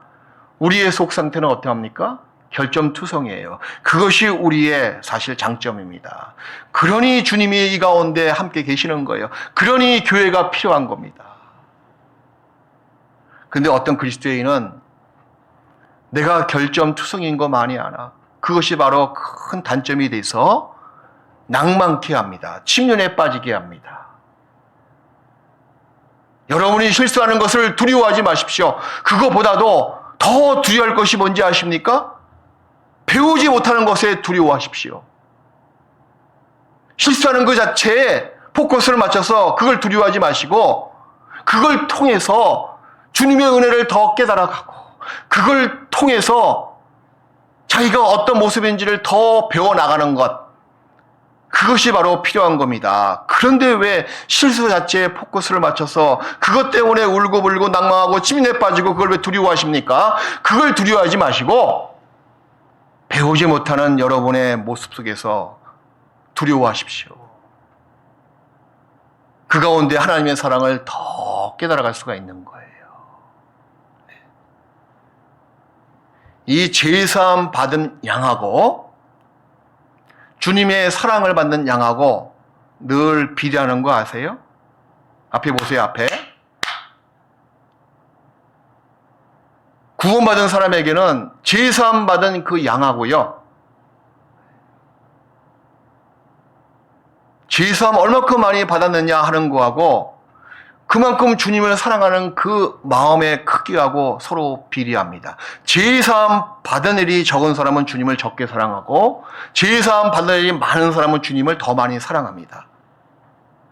우리의 속 상태는 어떠합니까? 결점투성이에요. 그것이 우리의 사실 장점입니다. 그러니 주님이 이 가운데 함께 계시는 거예요. 그러니 교회가 필요한 겁니다. 근데 어떤 그리스도인은 내가 결점투성이인 거 많이 알아. 그것이 바로 큰 단점이 돼서 낭만케 합니다. 침륜에 빠지게 합니다. 여러분이 실수하는 것을 두려워하지 마십시오. 그거보다도 더 두려워할 것이 뭔지 아십니까? 배우지 못하는 것에 두려워하십시오. 실수하는 것 자체에 포커스를 맞춰서 그걸 두려워하지 마시고 그걸 통해서 주님의 은혜를 더 깨달아가고 그걸 통해서 자기가 어떤 모습인지를 더 배워나가는 것, 그것이 바로 필요한 겁니다. 그런데 왜 실수 자체에 포커스를 맞춰서 그것 때문에 울고불고 낭망하고 침륜에 빠지고 그걸 왜 두려워하십니까? 그걸 두려워하지 마시고 배우지 못하는 여러분의 모습 속에서 두려워하십시오. 그 가운데 하나님의 사랑을 더 깨달아갈 수가 있는 거예요. 이 제사함 받은 양하고 주님의 사랑을 받는 양하고 늘 비례하는 거 아세요? 앞에 보세요, 앞에. 구원받은 사람에게는 제사함 받은 그 양하고요, 제사함 얼마큼 많이 받았느냐 하는 거하고 그만큼 주님을 사랑하는 그 마음의 크기하고 서로 비례합니다. 제사함 받은 일이 적은 사람은 주님을 적게 사랑하고 제사함 받은 일이 많은 사람은 주님을 더 많이 사랑합니다.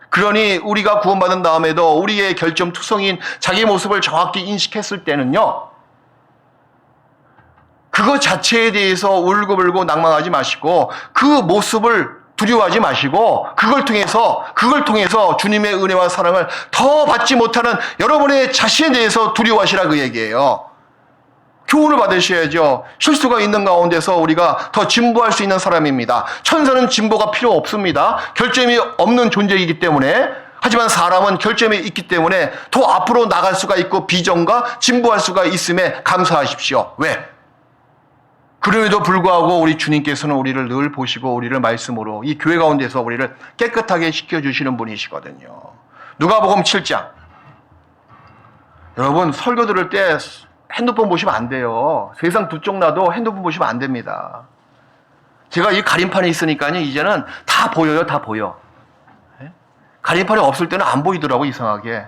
그러니 우리가 구원받은 다음에도 우리의 결점투성인 자기 모습을 정확히 인식했을 때는요, 그것 자체에 대해서 울고불고 낭망하지 마시고 그 모습을 두려워하지 마시고 그걸 통해서 주님의 은혜와 사랑을 더 받지 못하는 여러분의 자신에 대해서 두려워하시라 그 얘기예요. 교훈을 받으셔야죠. 실수가 있는 가운데서 우리가 더 진보할 수 있는 사람입니다. 천사는 진보가 필요 없습니다. 결점이 없는 존재이기 때문에. 하지만 사람은 결점이 있기 때문에 더 앞으로 나갈 수가 있고 비전과 진보할 수가 있음에 감사하십시오. 왜? 그럼에도 불구하고 우리 주님께서는 우리를 늘 보시고 우리를 말씀으로 이 교회 가운데서 우리를 깨끗하게 시켜주시는 분이시거든요. 누가복음 7장. 여러분 설교 들을 때 핸드폰 보시면 안 돼요. 세상 두 쪽 나도 핸드폰 보시면 안 됩니다. 제가 이 가림판에 있으니까요. 이제는 다 보여요. 다 보여. 가림판이 없을 때는 안 보이더라고 이상하게.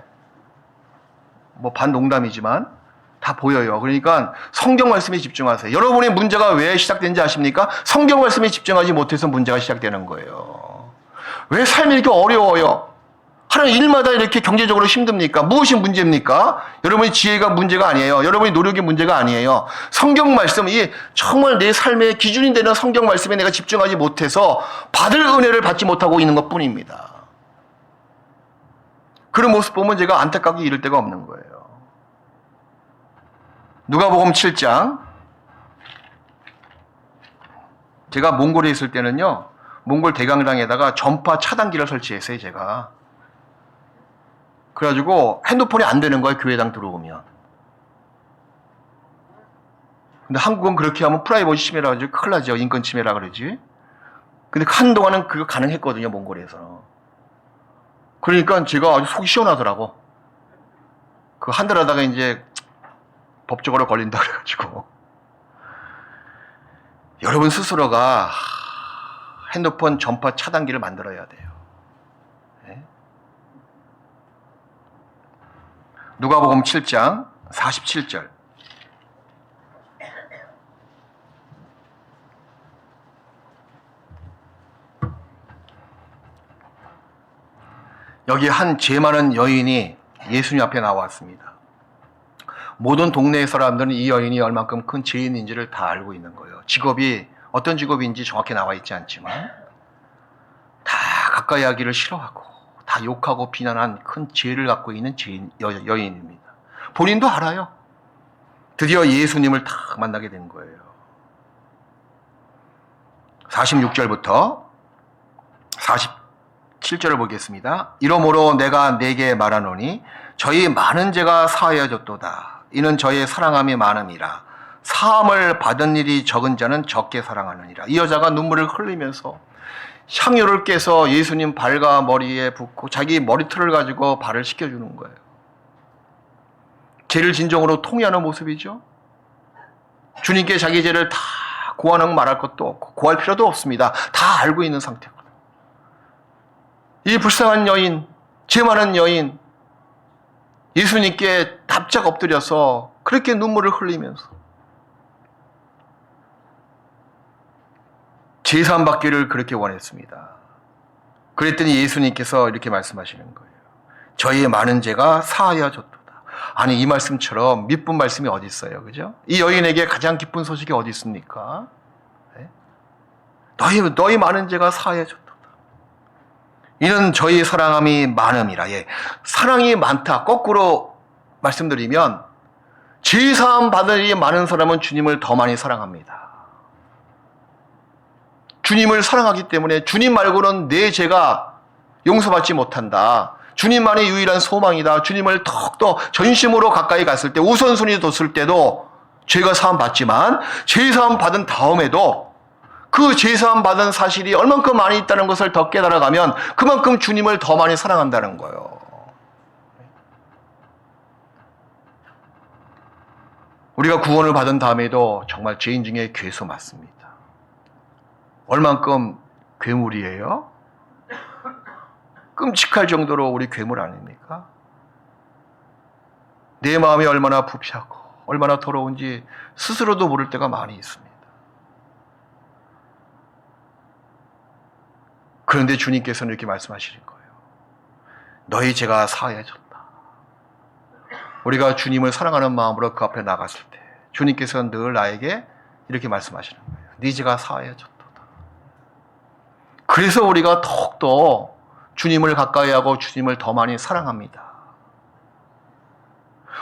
뭐 반농담이지만 다 보여요. 그러니까 성경 말씀에 집중하세요. 여러분의 문제가 왜 시작된지 아십니까? 성경 말씀에 집중하지 못해서 문제가 시작되는 거예요. 왜 삶이 이렇게 어려워요? 하는 일마다 이렇게 경제적으로 힘듭니까? 무엇이 문제입니까? 여러분의 지혜가 문제가 아니에요. 여러분의 노력이 문제가 아니에요. 성경 말씀, 이 정말 내 삶의 기준이 되는 성경 말씀에 내가 집중하지 못해서 받을 은혜를 받지 못하고 있는 것 뿐입니다. 그런 모습 보면 제가 안타깝게 이럴 데가 없는 거예요. 누가복음 7장. 제가 몽골에 있을 때는요, 몽골 대강당에다가 전파 차단기를 설치했어요, 제가. 그래가지고 핸드폰이 안 되는 거예요, 교회당 들어오면. 근데 한국은 그렇게 하면 프라이버시 침해라 그러지, 큰일 나죠. 인권 침해라 그러지. 근데 한동안은 그거 가능했거든요, 몽골에서. 그러니까 제가 아주 속이 시원하더라고. 그 한 달 하다가 이제 법적으로 걸린다 그래가지고. 여러분 스스로가 핸드폰 전파 차단기를 만들어야 돼요. 네? 누가복음 7장 47절. 여기 한 죄 많은 여인이 예수님 앞에 나왔습니다. 모든 동네의 사람들은 이 여인이 얼만큼 큰 죄인인지를 다 알고 있는 거예요. 직업이 어떤 직업인지 정확히 나와 있지 않지만 다 가까이 하기를 싫어하고 다 욕하고 비난한 큰 죄를 갖고 있는 여인입니다. 본인도 알아요. 드디어 예수님을 딱 만나게 된 거예요. 46절부터 47절을 보겠습니다. 이러므로 내가 네게 말하노니 저희 많은 죄가 사하여졌도다. 이는 저의 사랑함이 많음이라. 사함을 받은 일이 적은 자는 적게 사랑하느니라. 이 여자가 눈물을 흘리면서 향유를 깨서 예수님 발과 머리에 붓고 자기 머리털을 가지고 발을 씻겨주는 거예요. 죄를 진정으로 통회하는 모습이죠. 주님께 자기 죄를 다 고하는 말할 것도 없고 고할 필요도 없습니다. 다 알고 있는 상태거든요. 이 불쌍한 여인, 죄 많은 여인, 예수님께 납작 엎드려서 그렇게 눈물을 흘리면서 제사함 받기를 그렇게 원했습니다. 그랬더니 예수님께서 이렇게 말씀하시는 거예요. 저희의 많은 죄가 사하여졌도다. 아니 이 말씀처럼 미쁜 말씀이 어디 있어요, 그죠? 이 여인에게 가장 기쁜 소식이 어디 있습니까? 네? 너희 많은 죄가 사하여졌도다. 이는 저희 사랑함이 많음이라. 예. 사랑이 많다. 거꾸로 말씀드리면 죄사함 받을 일이 많은 사람은 주님을 더 많이 사랑합니다. 주님을 사랑하기 때문에 주님 말고는 내 죄가 용서받지 못한다. 주님만이 유일한 소망이다. 주님을 더욱더 전심으로 가까이 갔을 때 우선순위 뒀을 때도 죄가 사함 받지만 죄사함 받은 다음에도 그 죄사함 받은 사실이 얼만큼 많이 있다는 것을 더 깨달아가면 그만큼 주님을 더 많이 사랑한다는 거예요. 우리가 구원을 받은 다음에도 정말 죄인 중에 괴수 맞습니다. 얼만큼 괴물이에요? 끔찍할 정도로 우리 괴물 아닙니까? 내 마음이 얼마나 부패하고 얼마나 더러운지 스스로도 모를 때가 많이 있습니다. 그런데 주님께서는 이렇게 말씀하시는 거예요. 너희 죄가 사하여졌다. 우리가 주님을 사랑하는 마음으로 그 앞에 나갔을 때 주님께서는 늘 나에게 이렇게 말씀하시는 거예요. 니즈가 사하여졌도다. 그래서 우리가 더욱더 주님을 가까이 하고 주님을 더 많이 사랑합니다.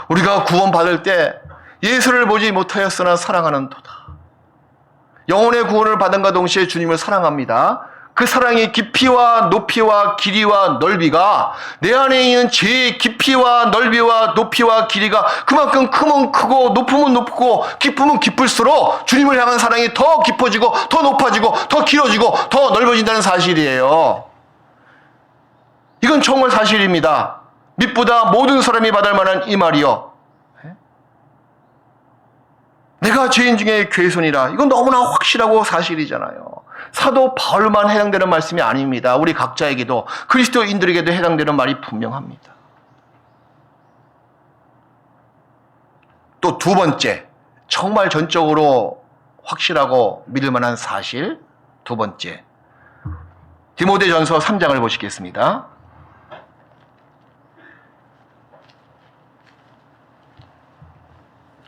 우리가 구원받을 때 예수를 보지 못하였으나 사랑하는 도다. 영혼의 구원을 받은과 동시에 주님을 사랑합니다. 그 사랑의 깊이와 높이와 길이와 넓이가 내 안에 있는 죄의 깊이와 넓이와 높이와 길이가 그만큼 크면 크고 높으면 높고 깊으면 깊을수록 주님을 향한 사랑이 더 깊어지고 더 높아지고 더 길어지고 더 넓어진다는 사실이에요. 이건 정말 사실입니다. 믿보다 모든 사람이 받을 만한 이 말이요. 내가 죄인 중에 괴손이라. 이건 너무나 확실하고 사실이잖아요. 사도 바울만 해당되는 말씀이 아닙니다. 우리 각자에게도 그리스도인들에게도 해당되는 말이 분명합니다. 또 두 번째, 정말 전적으로 확실하고 믿을 만한 사실 두 번째, 디모데전서 3장을 보시겠습니다.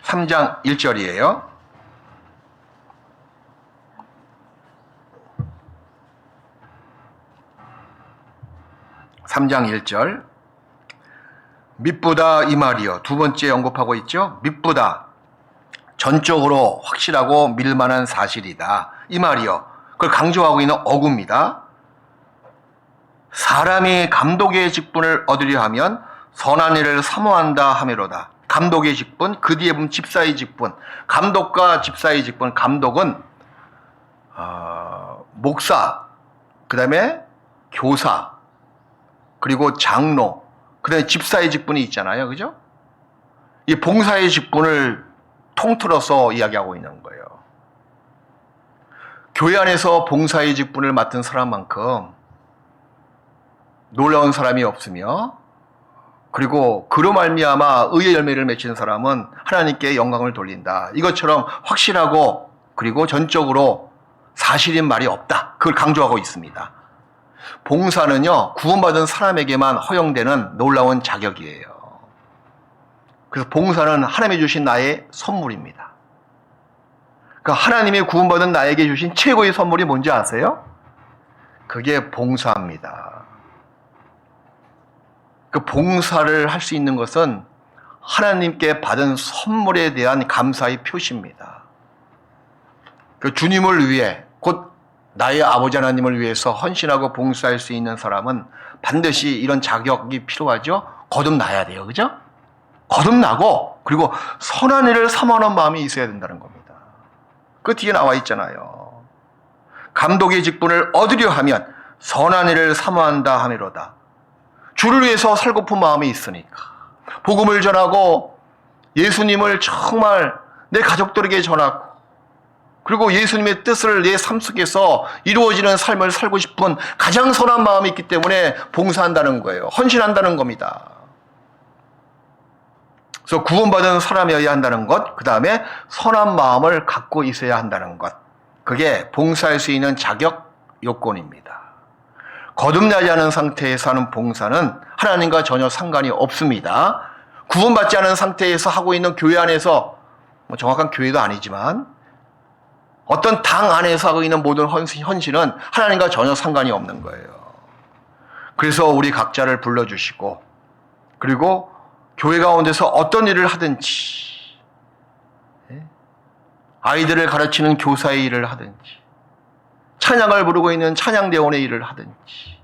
3장 1절이에요. (3장 1절) 믿보다 이 말이요. 두 번째 언급하고 있죠. 믿보다 전적으로 확실하고 믿을만한 사실이다. 이 말이요. 그걸 강조하고 있는 어구입니다. 사람이 감독의 직분을 얻으려 하면 선한 일을 사모한다 하매로다. 감독의 직분, 그 뒤에 보면 집사의 직분. 감독과 집사의 직분. 감독은 목사, 그 다음에 교사, 그리고 장로, 그 다음에 집사의 직분이 있잖아요. 그죠? 이 봉사의 직분을 통틀어서 이야기하고 있는 거예요. 교회 안에서 봉사의 직분을 맡은 사람만큼 놀라운 사람이 없으며, 그리고 그로 말미암아 의의 열매를 맺히는 사람은 하나님께 영광을 돌린다. 이것처럼 확실하고 그리고 전적으로 사실인 말이 없다. 그걸 강조하고 있습니다. 봉사는요, 구원받은 사람에게만 허용되는 놀라운 자격이에요. 그래서 봉사는 하나님이 주신 나의 선물입니다. 그러니까 하나님이 구원받은 나에게 주신 최고의 선물이 뭔지 아세요? 그게 봉사입니다. 그 봉사를 할 수 있는 것은 하나님께 받은 선물에 대한 감사의 표시입니다. 그 주님을 위해, 곧 나의 아버지 하나님을 위해서 헌신하고 봉사할 수 있는 사람은 반드시 이런 자격이 필요하죠. 거듭나야 돼요. 그죠? 거듭나고 그리고 선한 일을 사모하는 마음이 있어야 된다는 겁니다. 그 뒤에 나와 있잖아요. 감독의 직분을 얻으려 하면 선한 일을 사모한다 하매로다. 주를 위해서 살고픈 마음이 있으니까 복음을 전하고 예수님을 정말 내 가족들에게 전하고 그리고 예수님의 뜻을 내 삶 속에서 이루어지는 삶을 살고 싶은 가장 선한 마음이 있기 때문에 봉사한다는 거예요. 헌신한다는 겁니다. 그래서 구원받은 사람이어야 한다는 것, 그 다음에 선한 마음을 갖고 있어야 한다는 것, 그게 봉사할 수 있는 자격 요건입니다. 거듭나지 않은 상태에서 하는 봉사는 하나님과 전혀 상관이 없습니다. 구원받지 않은 상태에서 하고 있는 교회 안에서, 정확한 교회도 아니지만 어떤 당 안에서 하고 있는 모든 헌신은 하나님과 전혀 상관이 없는 거예요. 그래서 우리 각자를 불러주시고 그리고 교회 가운데서 어떤 일을 하든지, 아이들을 가르치는 교사의 일을 하든지, 찬양을 부르고 있는 찬양대원의 일을 하든지,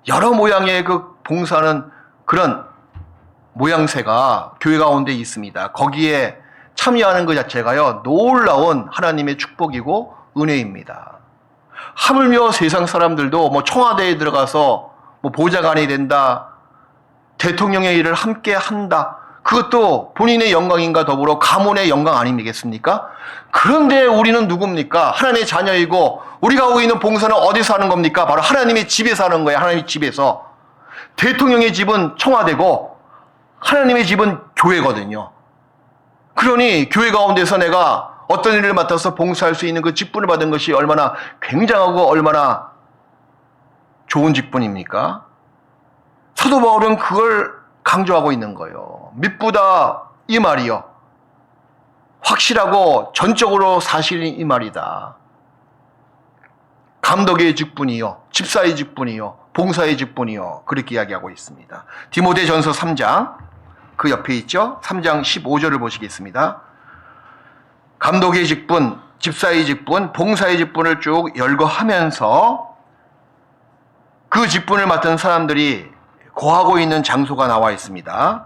여러 모양의 그 봉사는 그런 모양새가 교회 가운데 있습니다. 거기에 참여하는 것 자체가요, 놀라운 하나님의 축복이고 은혜입니다. 하물며 세상 사람들도 청와대에 들어가서 보좌관이 된다, 대통령의 일을 함께 한다, 그것도 본인의 영광인가 더불어 가문의 영광 아니겠습니까? 그런데 우리는 누굽니까? 하나님의 자녀이고 우리가 하고 있는 봉사는 어디서 하는 겁니까? 바로 하나님의 집에서 하는 거예요. 하나님의 집에서. 대통령의 집은 청와대고 하나님의 집은 교회거든요. 그러니 교회 가운데서 내가 어떤 일을 맡아서 봉사할 수 있는 그 직분을 받은 것이 얼마나 굉장하고 얼마나 좋은 직분입니까? 사도 바울은 그걸 강조하고 있는 거예요. 믿보다 이 말이요. 확실하고 전적으로 사실인 이 말이다. 감독의 직분이요, 집사의 직분이요, 봉사의 직분이요, 그렇게 이야기하고 있습니다. 디모데전서 3장 그 옆에 있죠. 3장 15절을 보시겠습니다. 감독의 직분, 집사의 직분, 봉사의 직분을 쭉 열거하면서 그 직분을 맡은 사람들이 거하고 있는 장소가 나와 있습니다.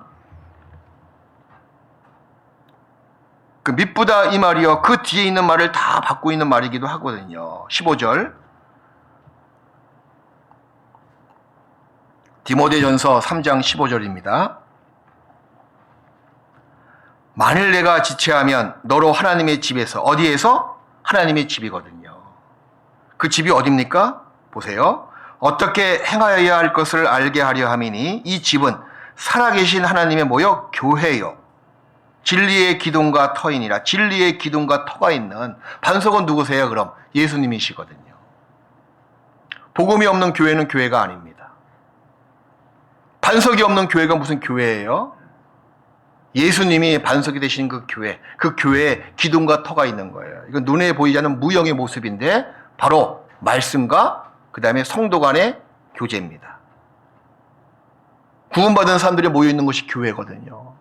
그 미쁘다 이 말이요, 그 뒤에 있는 말을 다 받고 있는 말이기도 하거든요. 15절 디모데전서 3장 15절입니다. 만일 내가 지체하면 너로 하나님의 집에서, 어디에서? 하나님의 집이거든요. 그 집이 어딥니까? 보세요. 어떻게 행하여야 할 것을 알게 하려 함이니 이 집은 살아계신 하나님의 뭐요? 교회요. 진리의 기둥과 터이니라. 진리의 기둥과 터가 있는 반석은 누구세요? 그럼 예수님이시거든요. 복음이 없는 교회는 교회가 아닙니다. 반석이 없는 교회가 무슨 교회예요? 예수님이 반석이 되신 그 교회에 기둥과 터가 있는 거예요. 이건 눈에 보이지 않는 무형의 모습인데 바로 말씀과 그 다음에 성도 간의 교제입니다. 구원받은 사람들이 모여있는 것이 교회거든요.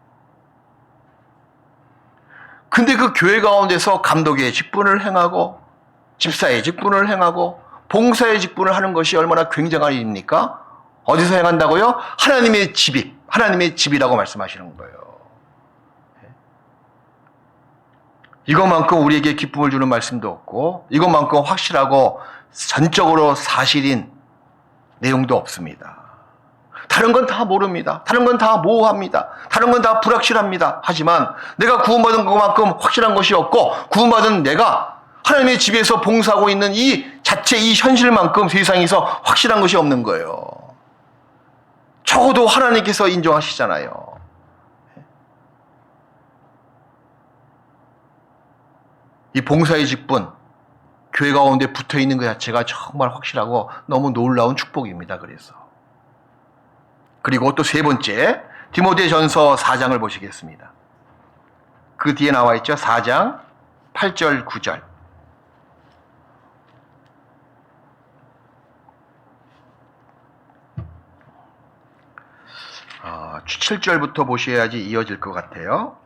근데 그 교회 가운데서 감독의 직분을 행하고 집사의 직분을 행하고 봉사의 직분을 하는 것이 얼마나 굉장한 일입니까? 어디서 행한다고요? 하나님의 집이라고 말씀하시는 거예요. 이것만큼 우리에게 기쁨을 주는 말씀도 없고 이것만큼 확실하고 전적으로 사실인 내용도 없습니다. 다른 건 다 모릅니다. 다른 건 다 모호합니다. 다른 건 다 불확실합니다. 하지만 내가 구원받은 것만큼 확실한 것이 없고 구원받은 내가 하나님의 집에서 봉사하고 있는 이 자체 이 현실만큼 세상에서 확실한 것이 없는 거예요. 적어도 하나님께서 인정하시잖아요. 이 봉사의 직분, 교회 가운데 붙어 있는 것 자체가 정말 확실하고 너무 놀라운 축복입니다. 그리고 또 세 번째, 디모데전서 4장을 보시겠습니다. 그 뒤에 나와 있죠. 4장 8절 9절. 7절부터 보셔야지 이어질 것 같아요.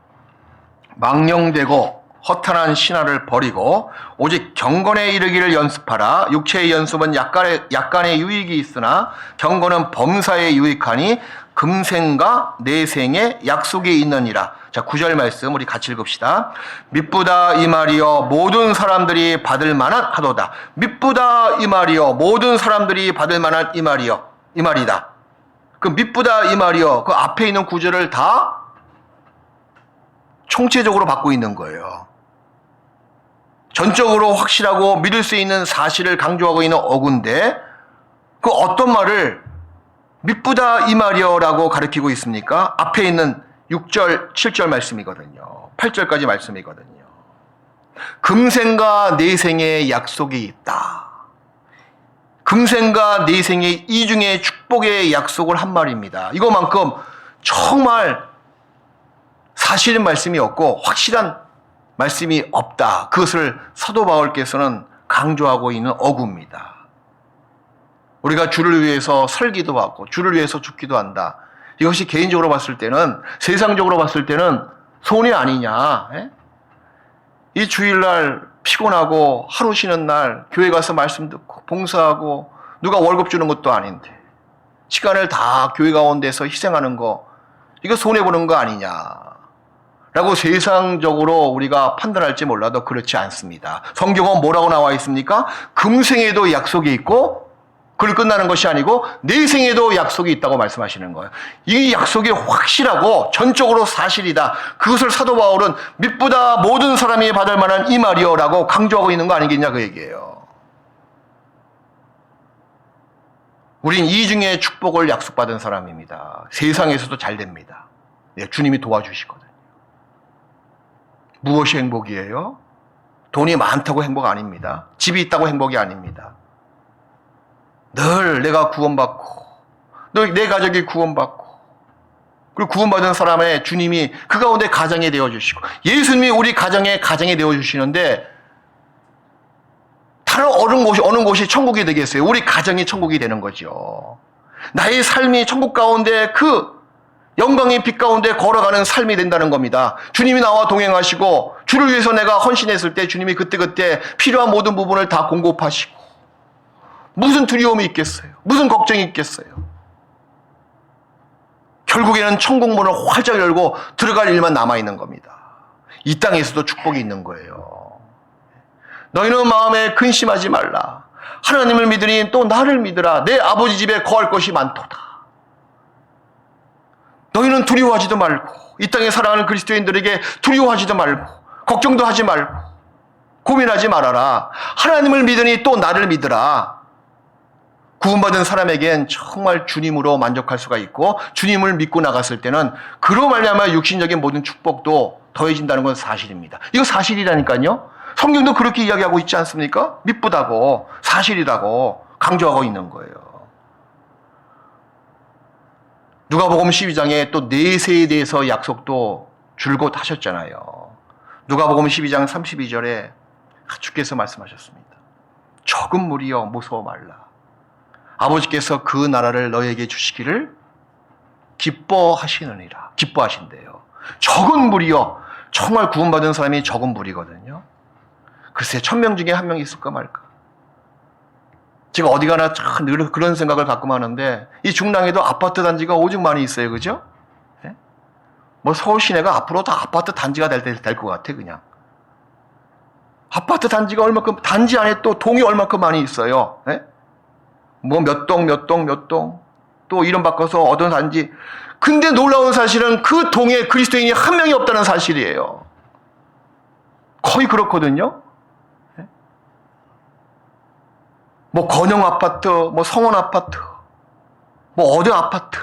망령되고 허탄한 신화를 버리고 오직 경건에 이르기를 연습하라. 육체의 연습은 약간의 유익이 있으나 경건은 범사에 유익하니 금생과 내생에 약속이 있느니라. 자, 9절 말씀 우리 같이 읽읍시다. 미쁘다 이 말이여 모든 사람들이 받을 만한 하도다. 미쁘다 이 말이여 모든 사람들이 받을 만한 이 말이다. 그 미쁘다 이 말이여 그 앞에 있는 구절을 다 총체적으로 받고 있는 거예요. 전적으로 확실하고 믿을 수 있는 사실을 강조하고 있는 어구인데 그 어떤 말을 미쁘다 이 말이여라고 가리키고 있습니까? 앞에 있는 6절, 7절 말씀이거든요. 8절까지 말씀이거든요. 금생과 내생의 약속이 있다. 금생과 내생의 이중의 축복의 약속을 한 말입니다. 이거만큼 정말 사실인 말씀이 없고 확실한 말씀이 없다. 그것을 사도 바울께서는 강조하고 있는 어구입니다. 우리가 주를 위해서 살기도 하고 주를 위해서 죽기도 한다. 이것이 개인적으로 봤을 때는 세상적으로 봤을 때는 손해 아니냐. 이 주일날 피곤하고 하루 쉬는 날 교회 가서 말씀 듣고 봉사하고 누가 월급 주는 것도 아닌데 시간을 다 교회 가운데서 희생하는 거 이거 손해보는 거 아니냐 라고 세상적으로 우리가 판단할지 몰라도 그렇지 않습니다. 성경은 뭐라고 나와 있습니까? 금생에도 약속이 있고 그걸 끝나는 것이 아니고 내생에도 약속이 있다고 말씀하시는 거예요. 이 약속이 확실하고 전적으로 사실이다. 그것을 사도 바울은 미쁘다 모든 사람이 받을 만한 이 말이요 라고 강조하고 있는 거 아니겠냐 그 얘기예요. 우린 이중의 축복을 약속받은 사람입니다. 세상에서도 잘 됩니다. 주님이 도와주시거든요. 무엇이 행복이에요? 돈이 많다고 행복 아닙니다. 집이 있다고 행복이 아닙니다. 늘 내가 구원받고 늘 내 가족이 구원받고 그리고 구원받은 사람의 주님이 그 가운데 가장이 되어주시고, 예수님이 우리 가정에 되어주시는데, 다른 어느 곳이 천국이 되겠어요? 우리 가정이 천국이 되는 거죠. 나의 삶이 천국 가운데 그 영광의 빛 가운데 걸어가는 삶이 된다는 겁니다. 주님이 나와 동행하시고, 주를 위해서 내가 헌신했을 때 주님이 그때그때 필요한 모든 부분을 다 공급하시고, 무슨 두려움이 있겠어요? 무슨 걱정이 있겠어요? 결국에는 천국 문을 활짝 열고 들어갈 일만 남아있는 겁니다. 이 땅에서도 축복이 있는 거예요. 너희는 마음에 근심하지 말라. 하나님을 믿으니 또 나를 믿으라. 내 아버지 집에 거할 것이 많도다. 너희는 두려워하지도 말고, 이 땅에 살아가는 그리스도인들에게 두려워하지도 말고, 걱정도 하지 말고, 고민하지 말아라. 하나님을 믿으니 또 나를 믿으라. 구원받은 사람에겐 정말 주님으로 만족할 수가 있고, 주님을 믿고 나갔을 때는 그로 말미암아 육신적인 모든 축복도 더해진다는 건 사실입니다. 이거 사실이라니까요. 성경도 그렇게 이야기하고 있지 않습니까? 미쁘다고, 사실이라고 강조하고 있는 거예요. 누가복음 12장에 또 내세에 대해서 약속도 줄곧 하셨잖아요. 누가복음 12장 32절에 주께서 말씀하셨습니다. 적은 무리여 무서워 말라. 아버지께서 그 나라를 너에게 주시기를 기뻐하시느니라. 기뻐하신대요. 적은 무리여. 정말 구원받은 사람이 적은 무리거든요. 글쎄 1000명 중에 한 명 있을까 말까. 제가 어디 가나 참 늘 그런 생각을 가끔 하는데, 이 중랑에도 아파트 단지가 오죽 많이 있어요. 그죠? 네? 뭐 서울 시내가 앞으로 다 아파트 단지가 될 것 같아. 그냥 아파트 단지가 얼마큼, 단지 안에 또 동이 얼마큼 많이 있어요. 네? 뭐 몇 동, 또 이름 바꿔서 어떤 단지. 근데 놀라운 사실은 그 동에 그리스도인이 한 명이 없다는 사실이에요. 거의 그렇거든요. 뭐 건영 아파트, 뭐 성원 아파트, 뭐 어느 아파트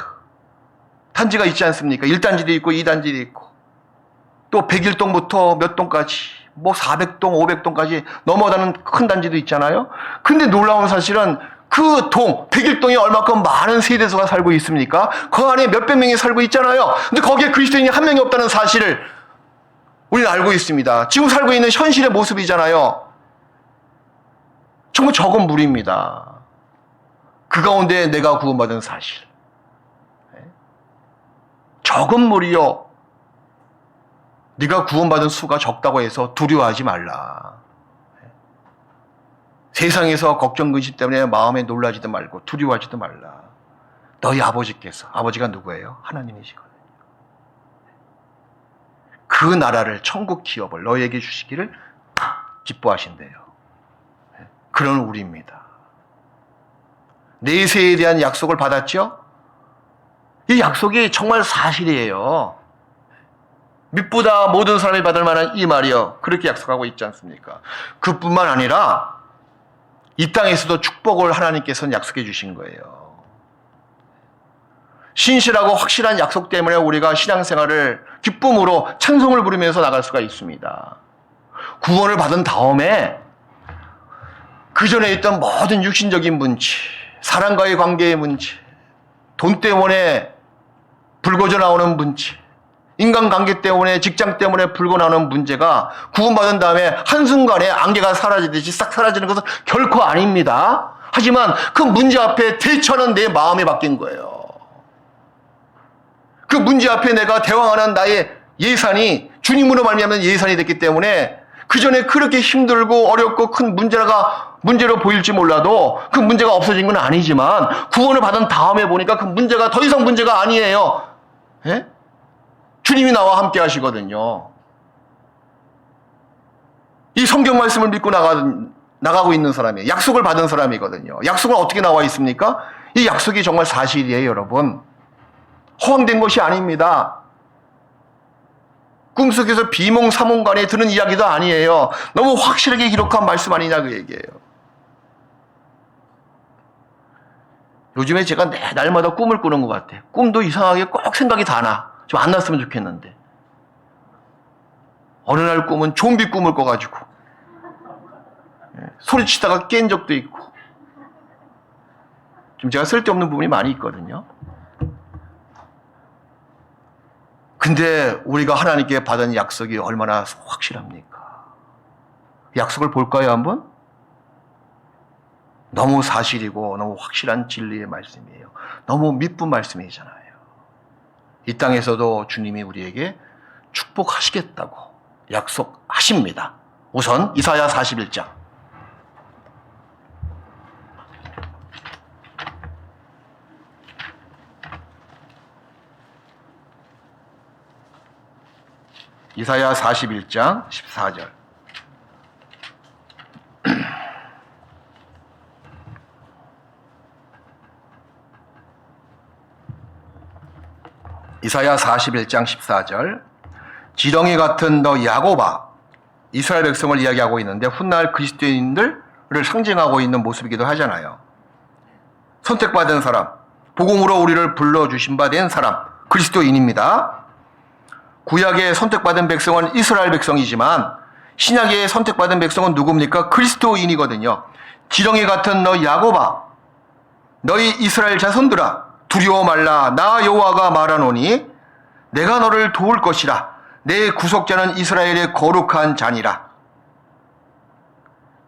단지가 있지 않습니까? 1단지도 있고 2단지도 있고, 또 101동부터 몇 동까지, 뭐 400동, 500동까지 넘어가는 큰 단지도 있잖아요. 근데 놀라운 사실은 그 동, 101동이 얼마큼 많은 세대수가 살고 있습니까? 그 안에 몇백 명이 살고 있잖아요. 근데 거기에 그리스도인이 한 명이 없다는 사실을 우리는 알고 있습니다. 지금 살고 있는 현실의 모습이잖아요. 정말 적은 무리입니다. 그 가운데 내가 구원받은 사실. 적은 무리요. 네가 구원받은 수가 적다고 해서 두려워하지 말라. 세상에서 걱정 근심 때문에 마음에 놀라지도 말고 두려워하지도 말라. 너희 아버지께서, 아버지가 누구예요? 하나님이시거든요. 그 나라를, 천국 기업을 너희에게 주시기를 기뻐하신대요. 그런 우리입니다. 내세에 대한 약속을 받았죠? 이 약속이 정말 사실이에요. 믿보다 모든 사람이 받을 만한 이 말이요. 그렇게 약속하고 있지 않습니까? 그뿐만 아니라 이 땅에서도 축복을 하나님께서는 약속해 주신 거예요. 신실하고 확실한 약속 때문에 우리가 신앙생활을 기쁨으로 찬송을 부르면서 나갈 수가 있습니다. 구원을 받은 다음에 그 전에 있던 모든 육신적인 문제, 사람과의 관계의 문제, 돈 때문에 불거져 나오는 문제, 인간관계 때문에, 직장 때문에 불고 나오는 문제가 구원받은 다음에 한순간에 안개가 사라지듯이 싹 사라지는 것은 결코 아닙니다. 하지만 그 문제 앞에 대처하는 내 마음이 바뀐 거예요. 그 문제 앞에 내가 대항하는 나의 예산이 주님으로 말미암는 예산이 됐기 때문에 그 전에 그렇게 힘들고 어렵고 큰 문제로 보일지 몰라도 그 문제가 없어진 건 아니지만 구원을 받은 다음에 보니까 그 문제가 더 이상 문제가 아니에요. 예? 주님이 나와 함께 하시거든요. 이 성경 말씀을 믿고 나가고 있는 사람이에요. 약속을 받은 사람이거든요. 약속은 어떻게 나와 있습니까? 이 약속이 정말 사실이에요, 여러분. 허황된 것이 아닙니다. 꿈속에서 비몽사몽간에 드는 이야기도 아니에요. 너무 확실하게 기록한 말씀 아니냐 그 얘기예요. 요즘에 제가 날마다 꿈을 꾸는 것 같아요. 꿈도 이상하게 꼭 생각이 다 나. 좀 안 났으면 좋겠는데. 어느 날 꿈은 좀비 꿈을 꿔가지고 소리치다가 깬 적도 있고. 좀 제가 쓸데없는 부분이 많이 있거든요. 근데 우리가 하나님께 받은 약속이 얼마나 확실합니까? 약속을 볼까요, 한번? 너무 사실이고 너무 확실한 진리의 말씀이에요. 너무 믿분 말씀이잖아요. 이 땅에서도 주님이 우리에게 축복하시겠다고 약속하십니다. 우선 이사야 41장. 이사야 41장 14절. 이사야 41장 14절. 지렁이 같은 너 야곱아, 이스라엘 백성을 이야기하고 있는데 훗날 그리스도인들을 상징하고 있는 모습이기도 하잖아요. 선택받은 사람, 복음으로 우리를 불러주신 바 된 사람, 그리스도인입니다. 구약에 선택받은 백성은 이스라엘 백성이지만 신약에 선택받은 백성은 누굽니까? 그리스도인이거든요. 지렁이 같은 너 야곱아, 너희 이스라엘 자손들아, 두려워 말라. 나 여호와가 말하노니 내가 너를 도울 것이라. 내 구속자는 이스라엘의 거룩한 자니라.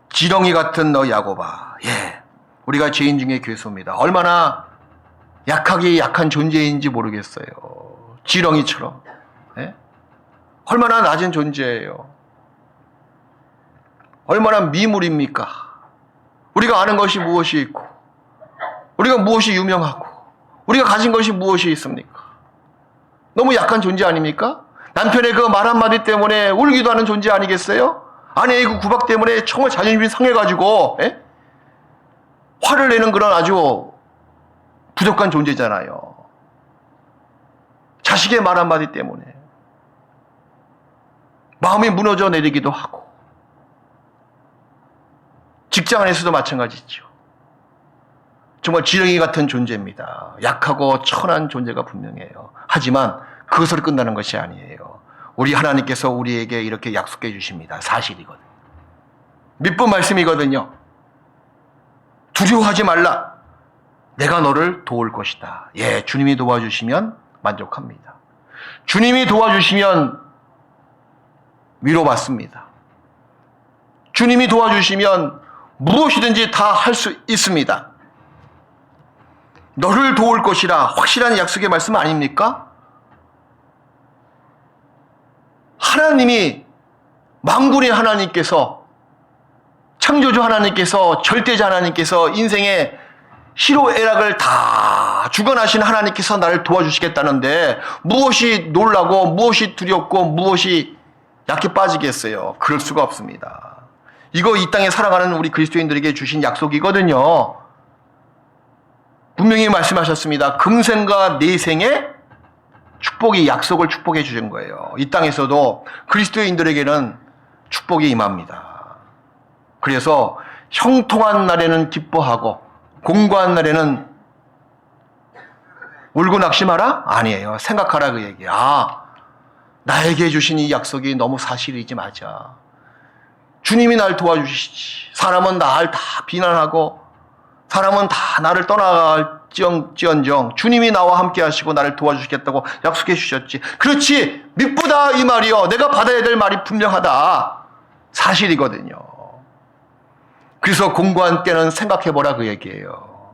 지렁이 같은 너 야곱아. 예, 우리가 죄인 중에 괴수입니다. 얼마나 약하게 약한 존재인지 모르겠어요. 지렁이처럼. 예? 얼마나 낮은 존재예요. 얼마나 미물입니까? 우리가 아는 것이 무엇이 있고, 우리가 무엇이 유명하고, 우리가 가진 것이 무엇이 있습니까? 너무 약한 존재 아닙니까? 남편의 그 말 한마디 때문에 울기도 하는 존재 아니겠어요? 아내의 그 구박 때문에 정말 자존심이 상해가지고 화를 내는 그런 아주 부족한 존재잖아요. 자식의 말 한마디 때문에 마음이 무너져 내리기도 하고, 직장 안에서도 마찬가지죠. 정말 지렁이 같은 존재입니다. 약하고 천한 존재가 분명해요. 하지만 그것으로 끝나는 것이 아니에요. 우리 하나님께서 우리에게 이렇게 약속해 주십니다. 사실이거든요. 믿음 말씀이거든요. 두려워하지 말라. 내가 너를 도울 것이다. 예, 주님이 도와주시면 만족합니다. 주님이 도와주시면 위로받습니다. 주님이 도와주시면 무엇이든지 다 할 수 있습니다. 너를 도울 것이라 확실한 약속의 말씀 아닙니까? 하나님이, 만군의 하나님께서, 창조주 하나님께서, 절대자 하나님께서, 인생의 희로애락을 다 주관하신 하나님께서 나를 도와주시겠다는데 무엇이 놀라고 무엇이 두렵고 무엇이 약해 빠지겠어요? 그럴 수가 없습니다. 이거 이 땅에 살아가는 우리 그리스도인들에게 주신 약속이거든요. 분명히 말씀하셨습니다. 금생과 내생의 축복이, 약속을 축복해 주신 거예요. 이 땅에서도 그리스도인들에게는 축복이 임합니다. 그래서 형통한 날에는 기뻐하고 공고한 날에는 울고 낙심하라? 아니에요. 생각하라 그 얘기야. 아, 나에게 주신 이 약속이 너무 사실이지 맞아. 주님이 날 도와주시지. 사람은 나를 다 비난하고 사람은 다 나를 떠나갈지언정 주님이 나와 함께 하시고 나를 도와주시겠다고 약속해 주셨지. 그렇지, 믿부다 이 말이요. 내가 받아야 될 말이 분명하다. 사실이거든요. 그래서 공고한 때는 생각해보라 그 얘기예요.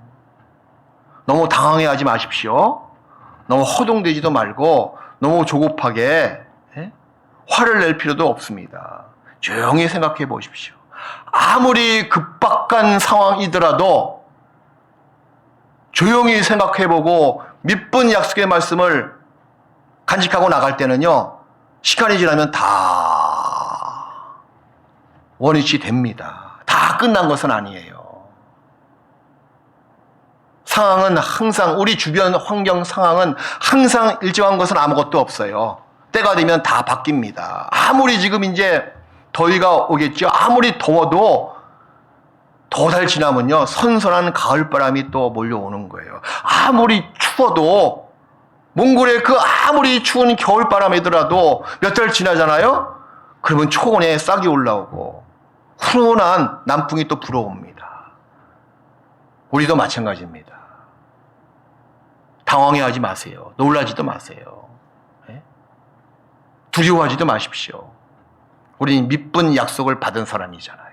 너무 당황해하지 마십시오. 너무 허둥대지도 말고 너무 조급하게 화를 낼 필요도 없습니다. 조용히 생각해 보십시오. 아무리 급박한 상황이더라도 조용히 생각해보고 믿은 약속의 말씀을 간직하고 나갈 때는요, 시간이 지나면 다 원위치 됩니다. 다 끝난 것은 아니에요. 상황은 항상, 우리 주변 환경 상황은 항상 일정한 것은 아무것도 없어요. 때가 되면 다 바뀝니다. 아무리 지금 이제 더위가 오겠죠. 아무리 더워도 더 달 지나면요, 선선한 가을바람이 또 몰려오는 거예요. 아무리 추워도, 몽골의 그 아무리 추운 겨울바람이더라도 몇 달 지나잖아요? 그러면 초원에 싹이 올라오고 훈훈한 남풍이 또 불어옵니다. 우리도 마찬가지입니다. 당황해하지 마세요. 놀라지도 마세요. 네? 두려워하지도 마십시오. 우리는 믿은 약속을 받은 사람이잖아요.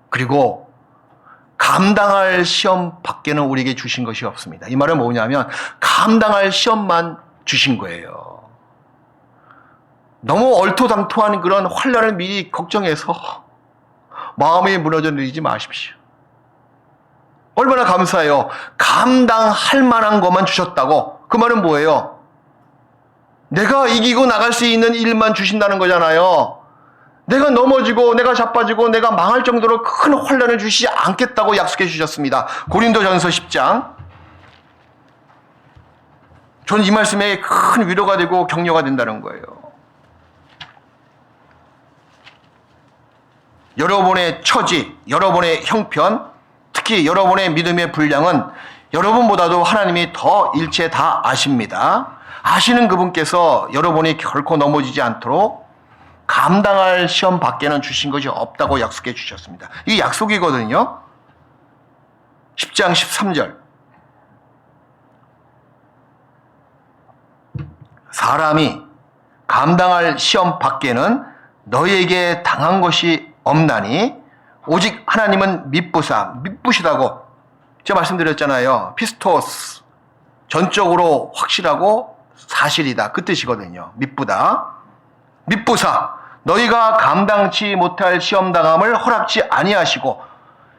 그리고 감당할 시험 밖에는 우리에게 주신 것이 없습니다. 이 말은 뭐냐면 감당할 시험만 주신 거예요. 너무 얼토당토한 그런 환난을 미리 걱정해서 마음이 무너져 내리지 마십시오. 얼마나 감사해요. 감당할 만한 것만 주셨다고. 그 말은 뭐예요? 내가 이기고 나갈 수 있는 일만 주신다는 거잖아요. 내가 넘어지고 내가 자빠지고 내가 망할 정도로 큰 환난을 주시지 않겠다고 약속해 주셨습니다. 고린도전서 10장. 저는 이 말씀에 큰 위로가 되고 격려가 된다는 거예요. 여러분의 처지, 여러분의 형편, 특히 여러분의 믿음의 분량은 여러분보다도 하나님이 더 일체 다 아십니다. 아시는 그분께서 여러분이 결코 넘어지지 않도록 감당할 시험 밖에는 주신 것이 없다고 약속해 주셨습니다. 이게 약속이거든요. 10장 13절. 사람이 감당할 시험 밖에는 너희에게 당한 것이 없나니 오직 하나님은 미쁘시다고 제가 말씀드렸잖아요. 피스토스, 전적으로 확실하고 사실이다. 그 뜻이거든요. 미쁘사 너희가 감당치 못할 시험당함을 허락지 아니하시고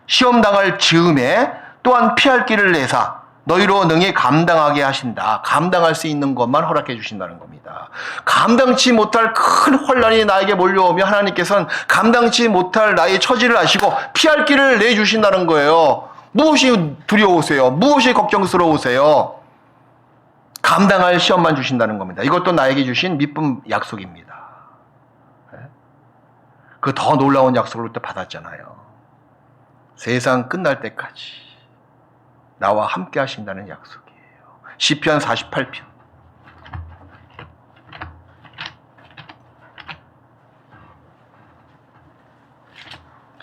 시험당할 즈음에 또한 피할 길을 내사 너희로 능히 감당하게 하신다. 감당할 수 있는 것만 허락해 주신다는 겁니다. 감당치 못할 큰 환난이 나에게 몰려오면 하나님께서는 감당치 못할 나의 처지를 아시고 피할 길을 내주신다는 거예요. 무엇이 두려우세요? 무엇이 걱정스러우세요? 감당할 시험만 주신다는 겁니다. 이것도 나에게 주신 미쁜 약속입니다. 그 더 놀라운 약속을 또 받았잖아요. 세상 끝날 때까지 나와 함께 하신다는 약속이에요. 시편 48편.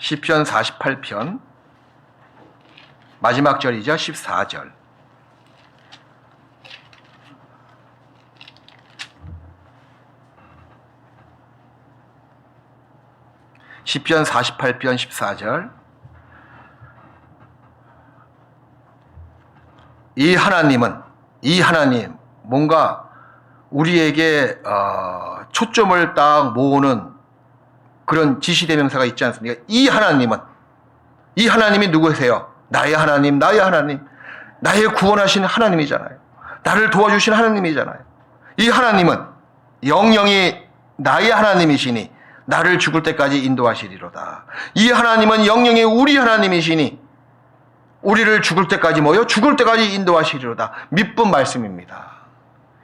시편 48편 마지막 절이죠. 14절. 시편 48편 14절. 이 하나님 뭔가 우리에게 초점을 딱 모으는 그런 지시대명사가 있지 않습니까? 이 하나님이 누구세요? 나의 하나님, 나의 구원하신 하나님이잖아요. 나를 도와주신 하나님이잖아요. 이 하나님은 영영이 나의 하나님이시니 나를 죽을 때까지 인도하시리로다. 이 하나님은 영영이 우리 하나님이시니 우리를 죽을 때까지 죽을 때까지 인도하시리로다. 미쁜 말씀입니다.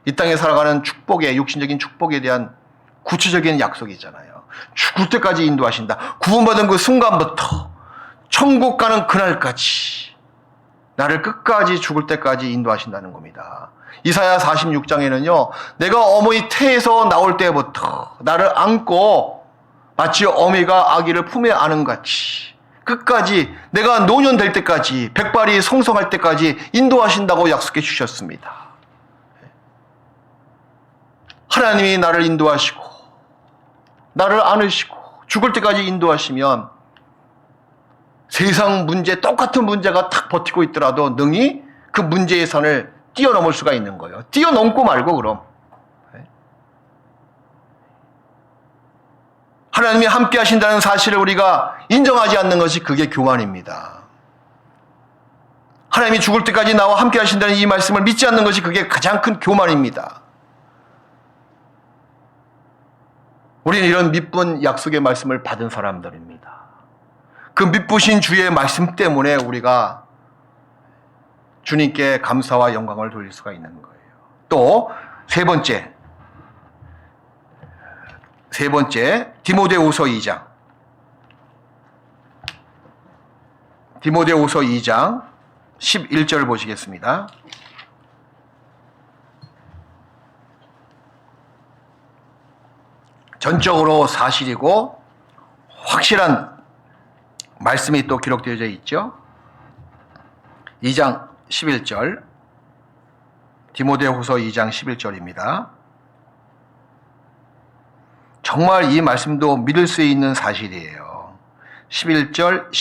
이 땅에 살아가는 축복에, 육신적인 축복에 대한 구체적인 약속이잖아요. 죽을 때까지 인도하신다. 구원받은 그 순간부터 천국 가는 그날까지 나를 끝까지 죽을 때까지 인도하신다는 겁니다. 이사야 46장에는요. 내가 어머니 태에서 나올 때부터 나를 안고 마치 어미가 아기를 품에 안은 같이 끝까지 내가 노년 될 때까지 백발이 성성할 때까지 인도하신다고 약속해 주셨습니다. 하나님이 나를 인도하시고 나를 안으시고 죽을 때까지 인도하시면 세상 문제 똑같은 문제가 탁 버티고 있더라도 능히 그 문제의 선을 뛰어넘을 수가 있는 거예요. 뛰어넘고 말고 그럼. 하나님이 함께 하신다는 사실을 우리가 인정하지 않는 것이 그게 교만입니다. 하나님이 죽을 때까지 나와 함께 하신다는 이 말씀을 믿지 않는 것이 그게 가장 큰 교만입니다. 우리는 이런 미쁜 약속의 말씀을 받은 사람들입니다. 그 미쁘신 주의 말씀 때문에 우리가 주님께 감사와 영광을 돌릴 수가 있는 거예요. 또 세 번째 디모데후서 2장. 디모데후서 2장 11절 보시겠습니다. 전적으로 사실이고 확실한 말씀이 또 기록되어져 있죠. 2장 11절. 디모데후서 2장 11절입니다. 정말 이 말씀도 믿을 수 있는 사실이에요. 11절,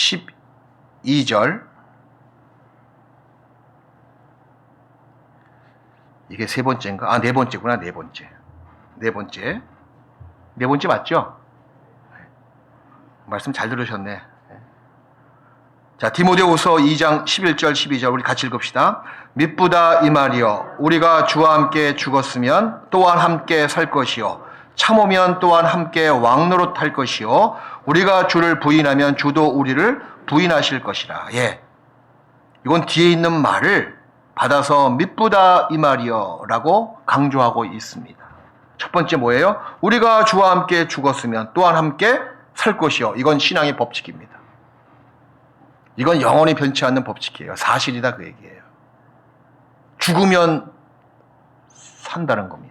12절. 이게 세 번째인가? 네 번째구나, 네 번째. 네 번째 맞죠? 말씀 잘 들으셨네. 자, 디모데후서 2장 11절, 12절 우리 같이 읽읍시다. 미쁘다 이 말이여, 우리가 주와 함께 죽었으면 또한 함께 살 것이요, 참으면 또한 함께 왕노릇할 것이요, 우리가 주를 부인하면 주도 우리를 부인하실 것이라. 예, 이건 뒤에 있는 말을 받아서 미쁘다 이 말이여 라고 강조하고 있습니다. 첫 번째 뭐예요? 우리가 주와 함께 죽었으면 또한 함께 살 것이요. 이건 신앙의 법칙입니다. 이건 영원히 변치 않는 법칙이에요. 사실이다 그 얘기예요. 죽으면 산다는 겁니다.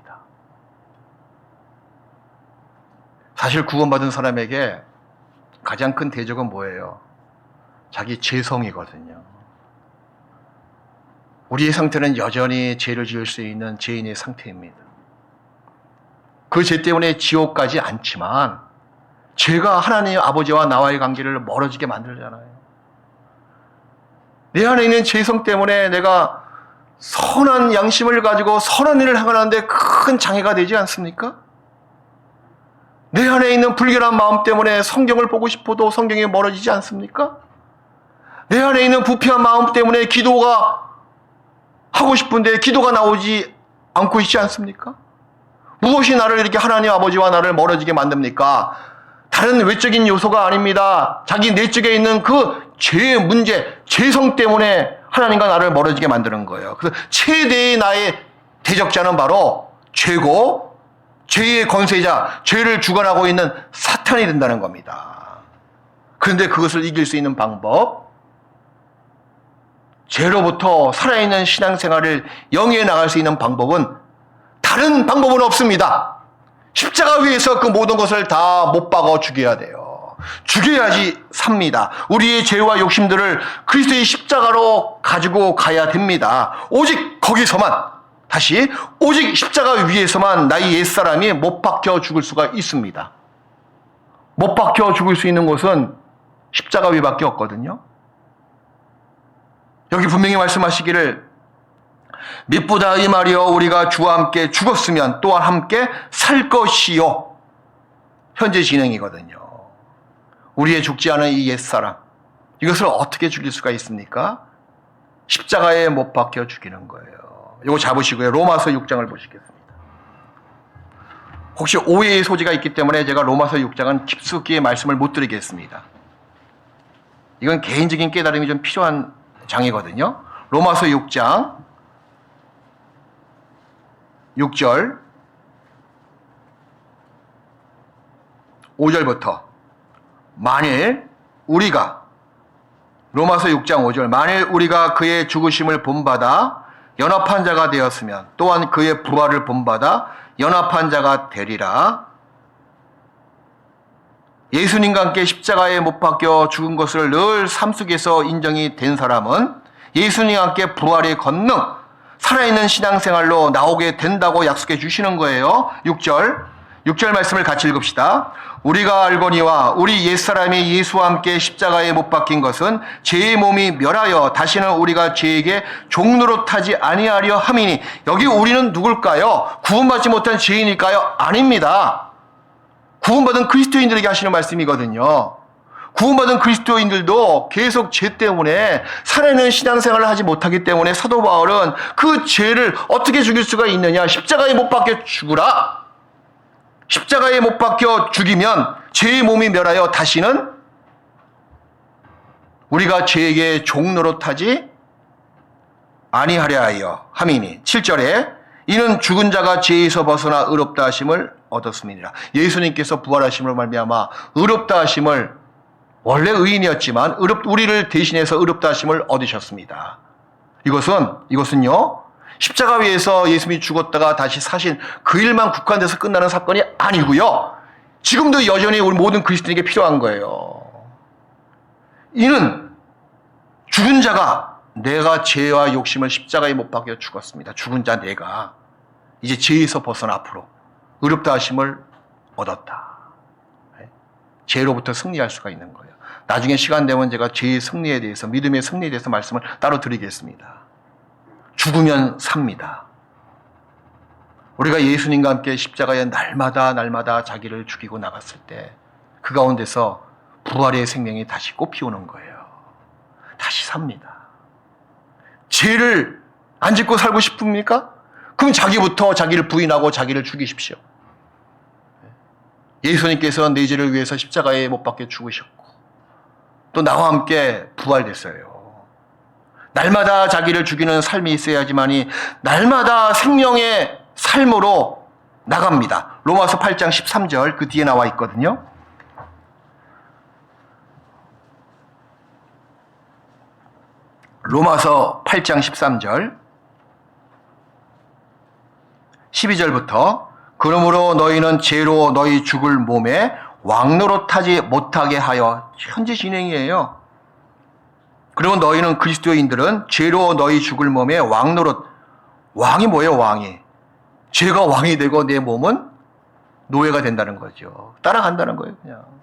사실 구원받은 사람에게 가장 큰 대적은 뭐예요? 자기 죄성이거든요. 우리의 상태는 여전히 죄를 지을 수 있는 죄인의 상태입니다. 그 죄 때문에 지옥 가지 않지만 죄가 하나님 아버지와 나와의 관계를 멀어지게 만들잖아요. 내 안에 있는 죄성 때문에 내가 선한 양심을 가지고 선한 일을 행하는데 큰 장애가 되지 않습니까? 내 안에 있는 불결한 마음 때문에 성경을 보고 싶어도 성경이 멀어지지 않습니까? 내 안에 있는 부패한 마음 때문에 기도가 하고 싶은데 기도가 나오지 않고 있지 않습니까? 무엇이 나를 이렇게 하나님 아버지와 나를 멀어지게 만듭니까? 다른 외적인 요소가 아닙니다. 자기 내적에 있는 그 죄의 문제, 죄성 때문에 하나님과 나를 멀어지게 만드는 거예요. 그래서 최대의 나의 대적자는 바로 죄고, 죄의 권세자, 죄를 주관하고 있는 사탄이 된다는 겁니다. 그런데 그것을 이길 수 있는 방법, 죄로부터 살아있는 신앙생활을 영위해 나갈 수 있는 방법은 다른 방법은 없습니다. 십자가 위에서 그 모든 것을 다 못 박아 죽여야 돼요. 죽여야지 삽니다. 우리의 죄와 욕심들을 그리스도의 십자가로 가지고 가야 됩니다. 오직 거기서만, 다시 오직 십자가 위에서만 나의 옛사람이 못 박혀 죽을 수가 있습니다. 못 박혀 죽을 수 있는 곳은 십자가 위밖에 없거든요. 여기 분명히 말씀하시기를 미쁘다 이 말이여, 우리가 주와 함께 죽었으면 또한 함께 살 것이요. 현재 진행이거든요. 우리의 죽지 않은 이 옛사람, 이것을 어떻게 죽일 수가 있습니까? 십자가에 못 박혀 죽이는 거예요. 이거 잡으시고요. 로마서 6장을 보시겠습니다. 혹시 오해의 소지가 있기 때문에 제가 로마서 6장은 깊숙이 말씀을 못 드리겠습니다. 이건 개인적인 깨달음이 좀 필요한 장이거든요. 로마서 6장 6절 5절부터 만일 우리가, 로마서 6장 5절, 만일 우리가 그의 죽으심을 본받아 연합한 자가 되었으면 또한 그의 부활을 본받아 연합한 자가 되리라. 예수님과 함께 십자가에 못 박혀 죽은 것을 늘 삶 속에서 인정이 된 사람은 예수님과 함께 부활의 권능, 살아있는 신앙생활로 나오게 된다고 약속해 주시는 거예요. 6절 말씀을 같이 읽읍시다. 우리가 알거니와 우리 옛사람이 예수와 함께 십자가에 못 박힌 것은 죄의 몸이 멸하여 다시는 우리가 죄에게 종노릇하지 아니하려 함이니. 여기 우리는 누굴까요? 구원받지 못한 죄인일까요? 아닙니다. 구원받은 그리스도인들에게 하시는 말씀이거든요. 구원받은 그리스도인들도 계속 죄 때문에 살아있는 신앙생활을 하지 못하기 때문에 사도 바울은 그 죄를 어떻게 죽일 수가 있느냐? 십자가에 못 박혀 죽으라. 십자가에 못 박혀 죽이면 죄의 몸이 멸하여 다시는 우리가 죄에게 종노릇하지 아니하려 하여 함이니. 7절에 이는 죽은 자가 죄에서 벗어나 의롭다 하심을 얻었음이니라. 예수님께서 부활하심으로 말미암아 의롭다 하심을, 원래 의인이었지만 우리를 대신해서 의롭다 하심을 얻으셨습니다. 이것은요, 십자가 위에서 예수님이 죽었다가 다시 사신 그 일만 국한돼서 끝나는 사건이 아니고요. 지금도 여전히 우리 모든 그리스도인에게 필요한 거예요. 이는 죽은 자가, 내가 죄와 욕심을 십자가에 못 박여 죽었습니다. 죽은 자 내가 이제 죄에서 벗어나 앞으로 의롭다 하심을 얻었다. 죄로부터 승리할 수가 있는 거예요. 나중에 시간 되면 제가 죄의 승리에 대해서, 믿음의 승리에 대해서 말씀을 따로 드리겠습니다. 죽으면 삽니다. 우리가 예수님과 함께 십자가에 날마다 자기를 죽이고 나갔을 때 그 가운데서 부활의 생명이 다시 꽃피우는 거예요. 다시 삽니다. 죄를 안 짓고 살고 싶습니까? 그럼 자기부터 자기를 부인하고 자기를 죽이십시오. 예수님께서 내 죄를 위해서 십자가에 못 박혀 죽으셨고 또 나와 함께 부활됐어요. 날마다 자기를 죽이는 삶이 있어야지만이 날마다 생명의 삶으로 나갑니다. 로마서 8장 13절 그 뒤에 나와 있거든요. 로마서 8장 13절 12절부터 그러므로 너희는 죄로 너희 죽을 몸에 왕노릇하지 못하게 하여, 현재 진행이에요. 그러면 너희는 그리스도인들은 죄로 너희 죽을 몸에 왕노릇, 왕이 뭐예요? 왕이 죄가 왕이 되고 내 몸은 노예가 된다는 거죠. 따라간다는 거예요. 그냥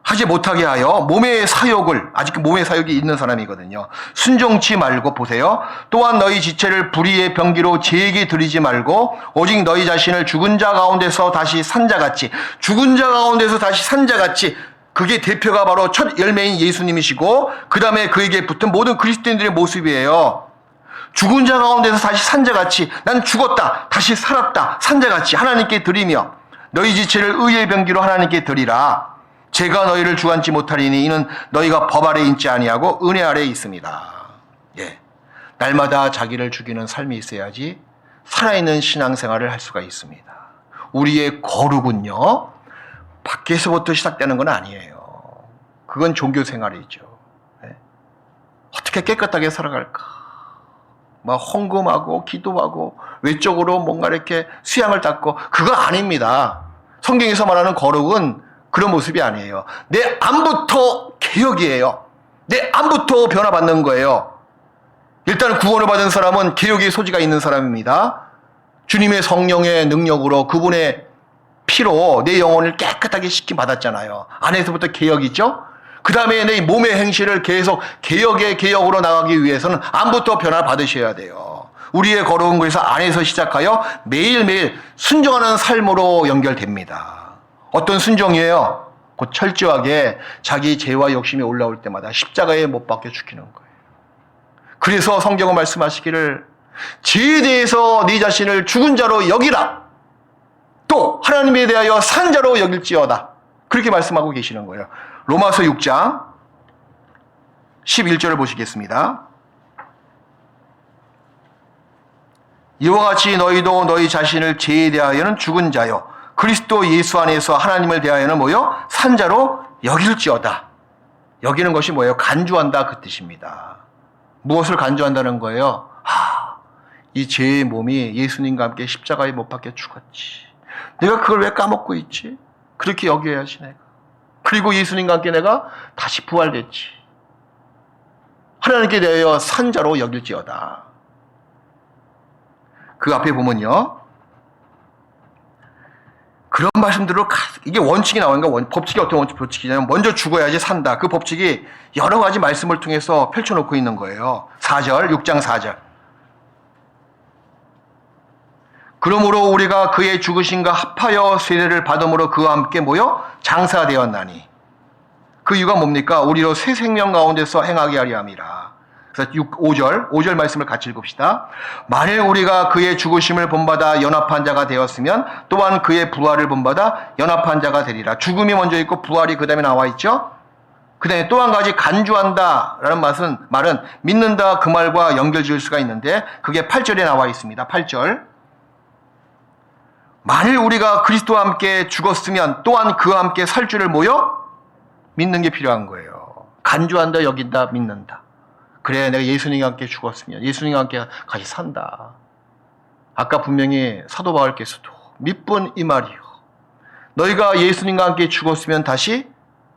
하지 못하게 하여 몸의 사욕을, 아직 몸의 사욕이 있는 사람이거든요. 순종치 말고, 보세요. 또한 너희 지체를 불의의 병기로 죄에게 드리지 말고 오직 너희 자신을 죽은 자 가운데서 다시 산 자같이, 죽은 자 가운데서 다시 산 자같이, 그게 대표가 바로 첫 열매인 예수님이시고 그 다음에 그에게 붙은 모든 그리스도인들의 모습이에요. 죽은 자 가운데서 다시 산 자같이, 난 죽었다 다시 살았다 산 자같이 하나님께 드리며 너희 지체를 의의 병기로 하나님께 드리라. 제가 너희를 주관치 못하리니 이는 너희가 법 아래 있지 아니하고 은혜 아래 있습니다. 예, 날마다 자기를 죽이는 삶이 있어야지 살아있는 신앙생활을 할 수가 있습니다. 우리의 거룩은요 밖에서부터 시작되는 건 아니에요. 그건 종교생활이죠. 예? 어떻게 깨끗하게 살아갈까, 막 헌금하고 기도하고 외적으로 뭔가 이렇게 수양을 닦고, 그거 아닙니다. 성경에서 말하는 거룩은 그런 모습이 아니에요. 내 안부터 개혁이에요. 내 안부터 변화받는 거예요. 일단 구원을 받은 사람은 개혁의 소지가 있는 사람입니다. 주님의 성령의 능력으로 그분의 피로 내 영혼을 깨끗하게 씻김 받았잖아요. 안에서부터 개혁이죠. 그 다음에 내 몸의 행실을 계속 개혁으로 나가기 위해서는 안부터 변화를 받으셔야 돼요. 우리의 거룩은 그래서 안에서 시작하여 매일매일 순종하는 삶으로 연결됩니다. 어떤 순종이에요? 곧 철저하게 자기 죄와 욕심이 올라올 때마다 십자가에 못 박혀 죽이는 거예요. 그래서 성경은 말씀하시기를 죄에 대해서 네 자신을 죽은 자로 여기라, 또 하나님에 대하여 산 자로 여길지어다, 그렇게 말씀하고 계시는 거예요. 로마서 6장 11절을 보시겠습니다. 이와 같이 너희도 너희 자신을 죄에 대하여는 죽은 자요 그리스도 예수 안에서 하나님을 대하여는 뭐요? 산자로 여길지어다. 여기는 것이 뭐예요? 간주한다, 그 뜻입니다. 무엇을 간주한다는 거예요? 이 죄의 몸이 예수님과 함께 십자가에 못 박혀 죽었지. 내가 그걸 왜 까먹고 있지? 그렇게 여겨야지 내가. 그리고 예수님과 함께 내가 다시 부활됐지. 하나님께 대하여 산자로 여길지어다. 그 앞에 보면요, 그런 말씀들을, 이게 원칙이 나오니까, 법칙이 어떤 법칙이냐면 먼저 죽어야지 산다. 그 법칙이 여러 가지 말씀을 통해서 펼쳐놓고 있는 거예요. 4절, 6장 4절. 그러므로 우리가 그의 죽으심과 합하여 세례를 받음으로 그와 함께 모여 장사되었나니. 그 이유가 뭡니까? 우리로 새 생명 가운데서 행하게 하려 함이라. 그래서 5절 말씀을 같이 읽읍시다. 만일 우리가 그의 죽으심을 본받아 연합한 자가 되었으면 또한 그의 부활을 본받아 연합한 자가 되리라. 죽음이 먼저 있고 부활이 그 다음에 나와 있죠. 그 다음에 또 한 가지 간주한다 라는 말은 믿는다 그 말과 연결 지을 수가 있는데 그게 8절에 나와 있습니다. 8절. 만일 우리가 그리스도와 함께 죽었으면 또한 그와 함께 살 줄을 모여 믿는 게 필요한 거예요. 간주한다, 여긴다, 믿는다. 그래, 내가 예수님과 함께 죽었으면 예수님과 함께 같이 산다. 아까 분명히 사도 바울께서도 믿분 이 말이요. 너희가 예수님과 함께 죽었으면 다시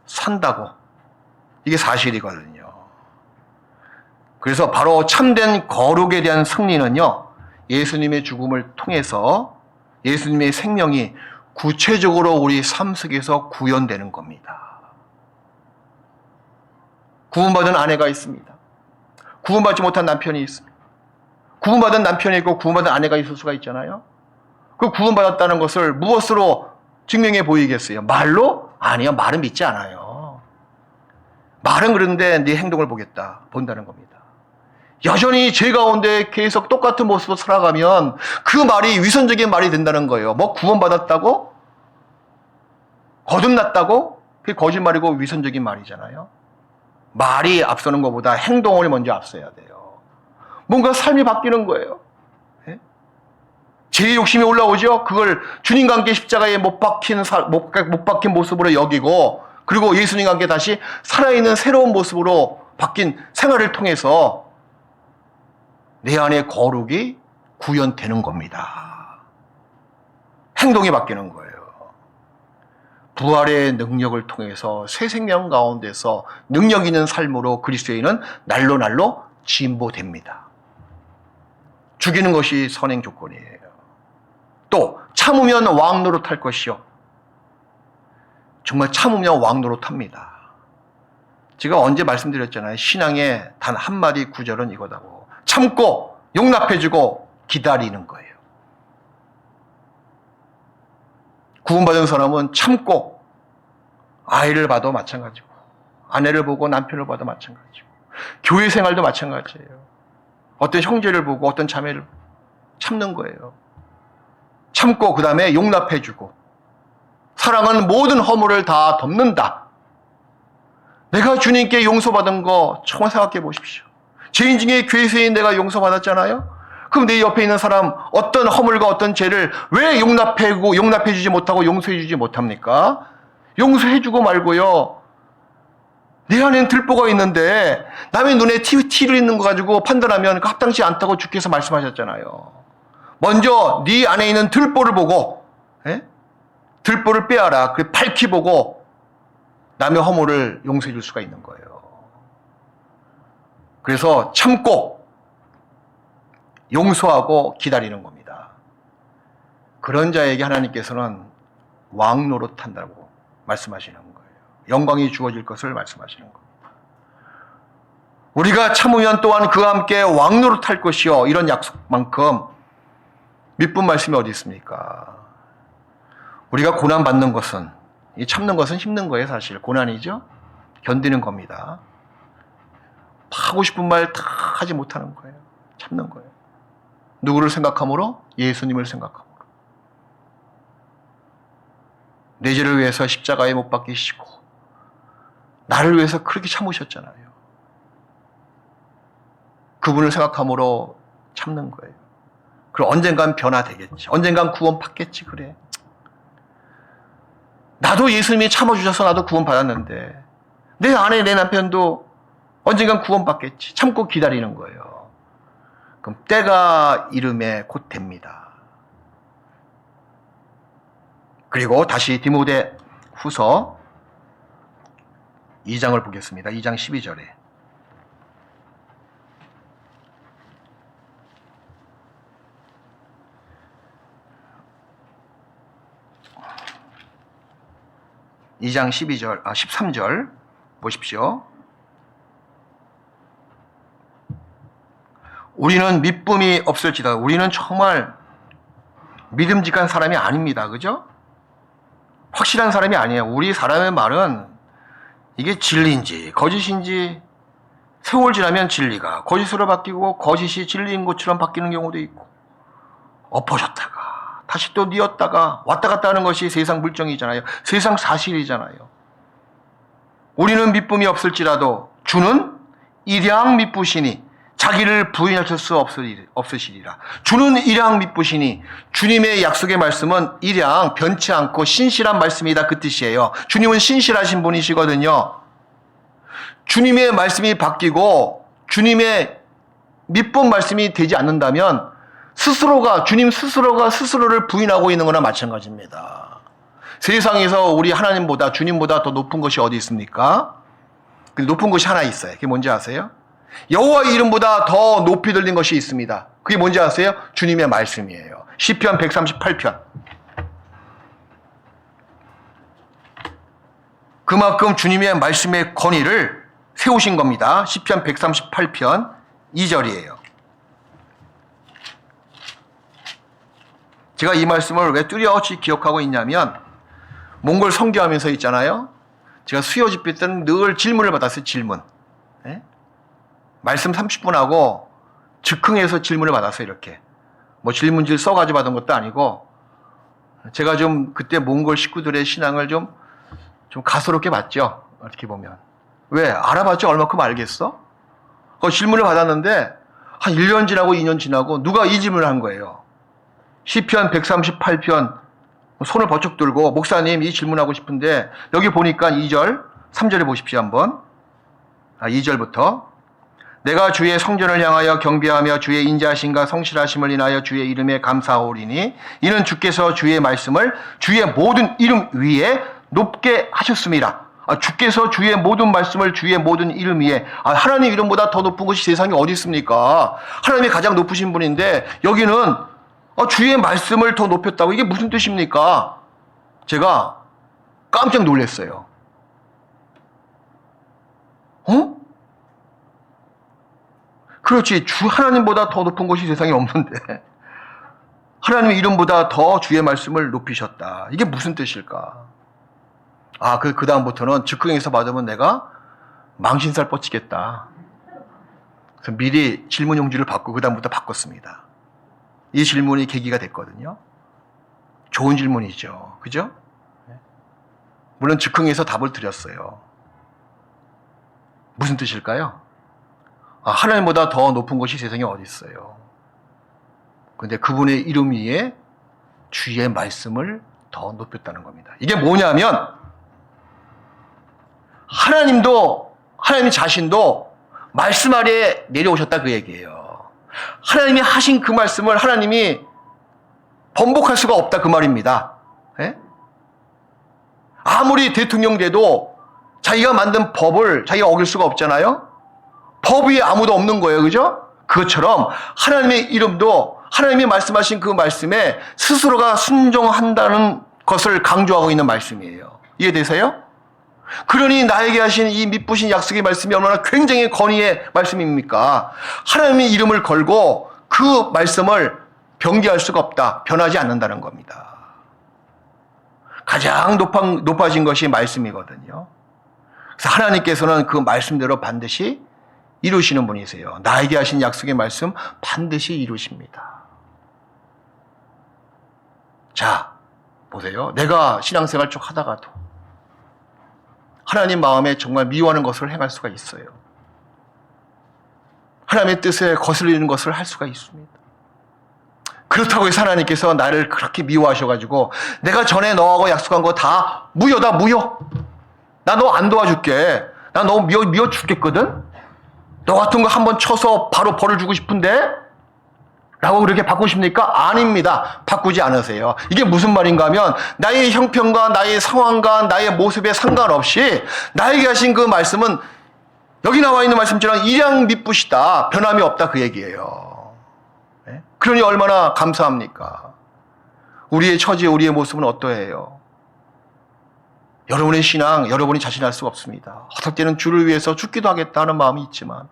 산다고. 이게 사실이거든요. 그래서 바로 참된 거룩에 대한 승리는요, 예수님의 죽음을 통해서 예수님의 생명이 구체적으로 우리 삶 속에서 구현되는 겁니다. 구원받은 아내가 있습니다. 구원받지 못한 남편이 있습니다. 구원받은 남편이 있고 구원받은 아내가 있을 수가 있잖아요. 그 구원받았다는 것을 무엇으로 증명해 보이겠어요? 말로? 아니요. 말은 믿지 않아요. 말은 그런데 네 행동을 보겠다. 본다는 겁니다. 여전히 죄 가운데 계속 똑같은 모습으로 살아가면 그 말이 위선적인 말이 된다는 거예요. 뭐 구원받았다고? 거듭났다고? 그게 거짓말이고 위선적인 말이잖아요. 말이 앞서는 것보다 행동을 먼저 앞서야 돼요. 뭔가 삶이 바뀌는 거예요. 죄의 욕심이 올라오죠. 그걸 주님과 함께 십자가에 못 박힌 모습으로 여기고, 그리고 예수님과 함께 다시 살아있는 새로운 모습으로 바뀐 생활을 통해서 내 안의 거룩이 구현되는 겁니다. 행동이 바뀌는 거예요. 부활의 능력을 통해서 새 생명 가운데서 능력 있는 삶으로 그리스도인은 날로 날로 진보됩니다. 죽이는 것이 선행 조건이에요. 또 참으면 왕 노릇할 것이요. 정말 참으면 왕 노릇합니다. 제가 언제 말씀드렸잖아요. 신앙의 단 한마디 구절은 이거다고. 참고 용납해주고 기다리는 거예요. 구원받은 사람은 참고, 아이를 봐도 마찬가지고, 아내를 보고 남편을 봐도 마찬가지고, 교회 생활도 마찬가지예요. 어떤 형제를 보고 어떤 자매를 참는 거예요. 참고 그 다음에 용납해주고, 사랑은 모든 허물을 다 덮는다. 내가 주님께 용서받은 거 정말 생각해 보십시오. 죄인 중에 괴수인 내가 용서받았잖아요. 그럼 내 옆에 있는 사람 어떤 허물과 어떤 죄를 왜 용납해주지 못하고 용서해주지 못합니까? 용서해주고 말고요. 내 안엔 들보가 있는데 남의 눈에 티를 있는 거 가지고 판단하면 합당치 않다고 주께서 말씀하셨잖아요. 먼저 네 안에 있는 들보를 보고, 들보를 빼앗아 밝히 보고 남의 허물을 용서해 줄 수가 있는 거예요. 그래서 참고 용서하고 기다리는 겁니다. 그런 자에게 하나님께서는 왕 노릇한다고 말씀하시는 거예요. 영광이 주어질 것을 말씀하시는 겁니다. 우리가 참으면 또한 그와 함께 왕 노릇할 것이요. 이런 약속만큼 믿분 말씀이 어디 있습니까? 우리가 고난받는 것은, 참는 것은 힘든 거예요. 사실 고난이죠. 견디는 겁니다. 하고 싶은 말 다 하지 못하는 거예요. 참는 거예요. 누구를 생각함으로? 예수님을 생각함으로. 내 죄를 위해서 십자가에 못 박히시고 나를 위해서 그렇게 참으셨잖아요. 그분을 생각함으로 참는 거예요. 그럼 언젠간 변화되겠지. 언젠간 구원 받겠지. 그래. 나도 예수님이 참아주셔서 나도 구원 받았는데 내 아내 내 남편도 언젠간 구원 받겠지. 참고 기다리는 거예요. 그럼 때가 이름에 곧 됩니다. 그리고 다시 디모데 후서 2장을 보겠습니다. 2장 12절에. 이 장 13절 보십시오. 우리는 믿음이 없을지다. 우리는 정말 믿음직한 사람이 아닙니다. 그죠? 확실한 사람이 아니에요. 우리 사람의 말은 이게 진리인지 거짓인지 세월 지나면 진리가 거짓으로 바뀌고 거짓이 진리인 것처럼 바뀌는 경우도 있고 엎어졌다가 다시 또 뉘었다가 왔다 갔다 하는 것이 세상 물정이잖아요. 세상 사실이잖아요. 우리는 믿음이 없을지라도 주는 일양 믿으시니 자기를 부인하실 수 없으시리라. 주는 일양 믿으시니 주님의 약속의 말씀은 일양 변치 않고 신실한 말씀이다 그 뜻이에요. 주님은 신실하신 분이시거든요. 주님의 말씀이 바뀌고 주님의 믿음 말씀이 되지 않는다면 주님 스스로가 스스로를 부인하고 있는 거나 마찬가지입니다. 세상에서 우리 하나님보다 주님보다 더 높은 것이 어디 있습니까? 그 높은 것이 하나 있어요. 그게 뭔지 아세요? 여호와의 이름보다 더 높이 들린 것이 있습니다. 그게 뭔지 아세요? 주님의 말씀이에요. 시편 138편. 그만큼 주님의 말씀의 권위를 세우신 겁니다. 시편 138편 2절이에요. 제가 이 말씀을 왜 뚜렷이 기억하고 있냐면 몽골 선교하면서 있잖아요. 제가 수요 집회 때는 늘 질문을 받았어요. 질문. 네? 말씀 30분 하고 즉흥해서 질문을 받았어요. 이렇게. 뭐 질문지를 써가지고 받은 것도 아니고 제가 좀 그때 몽골 식구들의 신앙을 좀 가소롭게 봤죠. 어떻게 보면. 왜? 알아봤자 얼마큼 알겠어? 그 질문을 받았는데 한 1년 지나고 2년 지나고 누가 이 질문을 한 거예요. 시편 138편 손을 버쩍 들고 목사님 이 질문하고 싶은데 여기 보니까 2절, 3절에 보십시오 한번. 2절부터 내가 주의 성전을 향하여 경배하며 주의 인자하심과 성실하심을 인하여 주의 이름에 감사하오리니 이는 주께서 주의 말씀을 주의 모든 이름 위에 높게 하셨습니다. 주께서 주의 모든 말씀을 주의 모든 이름 위에 하나님 이름보다 더 높은 것이 세상에 어디 있습니까? 하나님이 가장 높으신 분인데 여기는 주의 말씀을 더 높였다고 이게 무슨 뜻입니까? 제가 깜짝 놀랐어요. 그렇지. 주 하나님보다 더 높은 것이 세상에 없는데 하나님의 이름보다 더 주의 말씀을 높이셨다. 이게 무슨 뜻일까? 그 다음부터는 즉흥에서 받으면 내가 망신살 뻗치겠다. 그래서 미리 질문 용지를 받고 그 다음부터 바꿨습니다. 이 질문이 계기가 됐거든요. 좋은 질문이죠. 그죠? 물론 즉흥에서 답을 드렸어요. 무슨 뜻일까요? 하나님보다 더 높은 것이 세상에 어디 있어요. 그런데 그분의 이름 위에 주의 말씀을 더 높였다는 겁니다. 이게 뭐냐면 하나님 자신도 말씀 아래에 내려오셨다 그 얘기예요. 하나님이 하신 그 말씀을 하나님이 번복할 수가 없다 그 말입니다. 예? 아무리 대통령 돼도 자기가 만든 법을 자기가 어길 수가 없잖아요. 법 위에 아무도 없는 거예요. 그죠? 그것처럼 하나님의 이름도 하나님이 말씀하신 그 말씀에 스스로가 순종한다는 것을 강조하고 있는 말씀이에요. 이해되세요? 그러니 나에게 하신 이 미쁘신 약속의 말씀이 얼마나 굉장히 권위의 말씀입니까? 하나님의 이름을 걸고 그 말씀을 변개할 수가 없다. 변하지 않는다는 겁니다. 가장 높아진 것이 말씀이거든요. 그래서 하나님께서는 그 말씀대로 반드시 이루시는 분이세요. 나에게 하신 약속의 말씀 반드시 이루십니다. 자, 보세요. 내가 신앙생활 쭉 하다가도 하나님 마음에 정말 미워하는 것을 행할 수가 있어요. 하나님의 뜻에 거슬리는 것을 할 수가 있습니다. 그렇다고 해서 하나님께서 나를 그렇게 미워하셔가지고 내가 전에 너하고 약속한 거 다 무효다 무효. 나 너 안 도와줄게. 나 너 미워 죽겠거든. 너 같은 거 한번 쳐서 바로 벌을 주고 싶은데? 라고 그렇게 바꾸십니까? 아닙니다. 바꾸지 않으세요. 이게 무슨 말인가 하면 나의 형편과 나의 상황과 나의 모습에 상관없이 나에게 하신 그 말씀은 여기 나와 있는 말씀처럼 일양 미쁘시다. 변함이 없다 그 얘기예요. 네? 그러니 얼마나 감사합니까? 우리의 처지, 우리의 모습은 어떠해요? 여러분의 신앙, 여러분이 자신할 수가 없습니다. 어떨 때는 주를 위해서 죽기도 하겠다 하는 마음이 있지만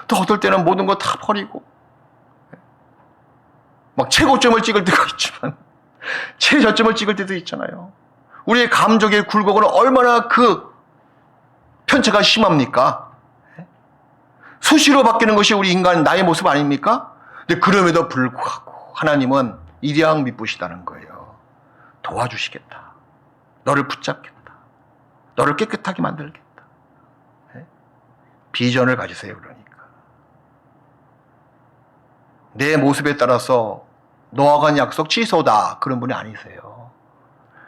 또 어떨 때는 모든 거 다 버리고 막 최고점을 찍을 때가 있지만 최저점을 찍을 때도 있잖아요. 우리의 감정의 굴곡은 얼마나 그 편차가 심합니까? 수시로 바뀌는 것이 우리 인간 나의 모습 아닙니까? 근데 그럼에도 불구하고 하나님은 일양 미쁘시다는 거예요. 도와주시겠다. 너를 붙잡겠다. 너를 깨끗하게 만들겠다. 비전을 가지세요. 그러니까 내 모습에 따라서 너와 간 약속 취소다 그런 분이 아니세요.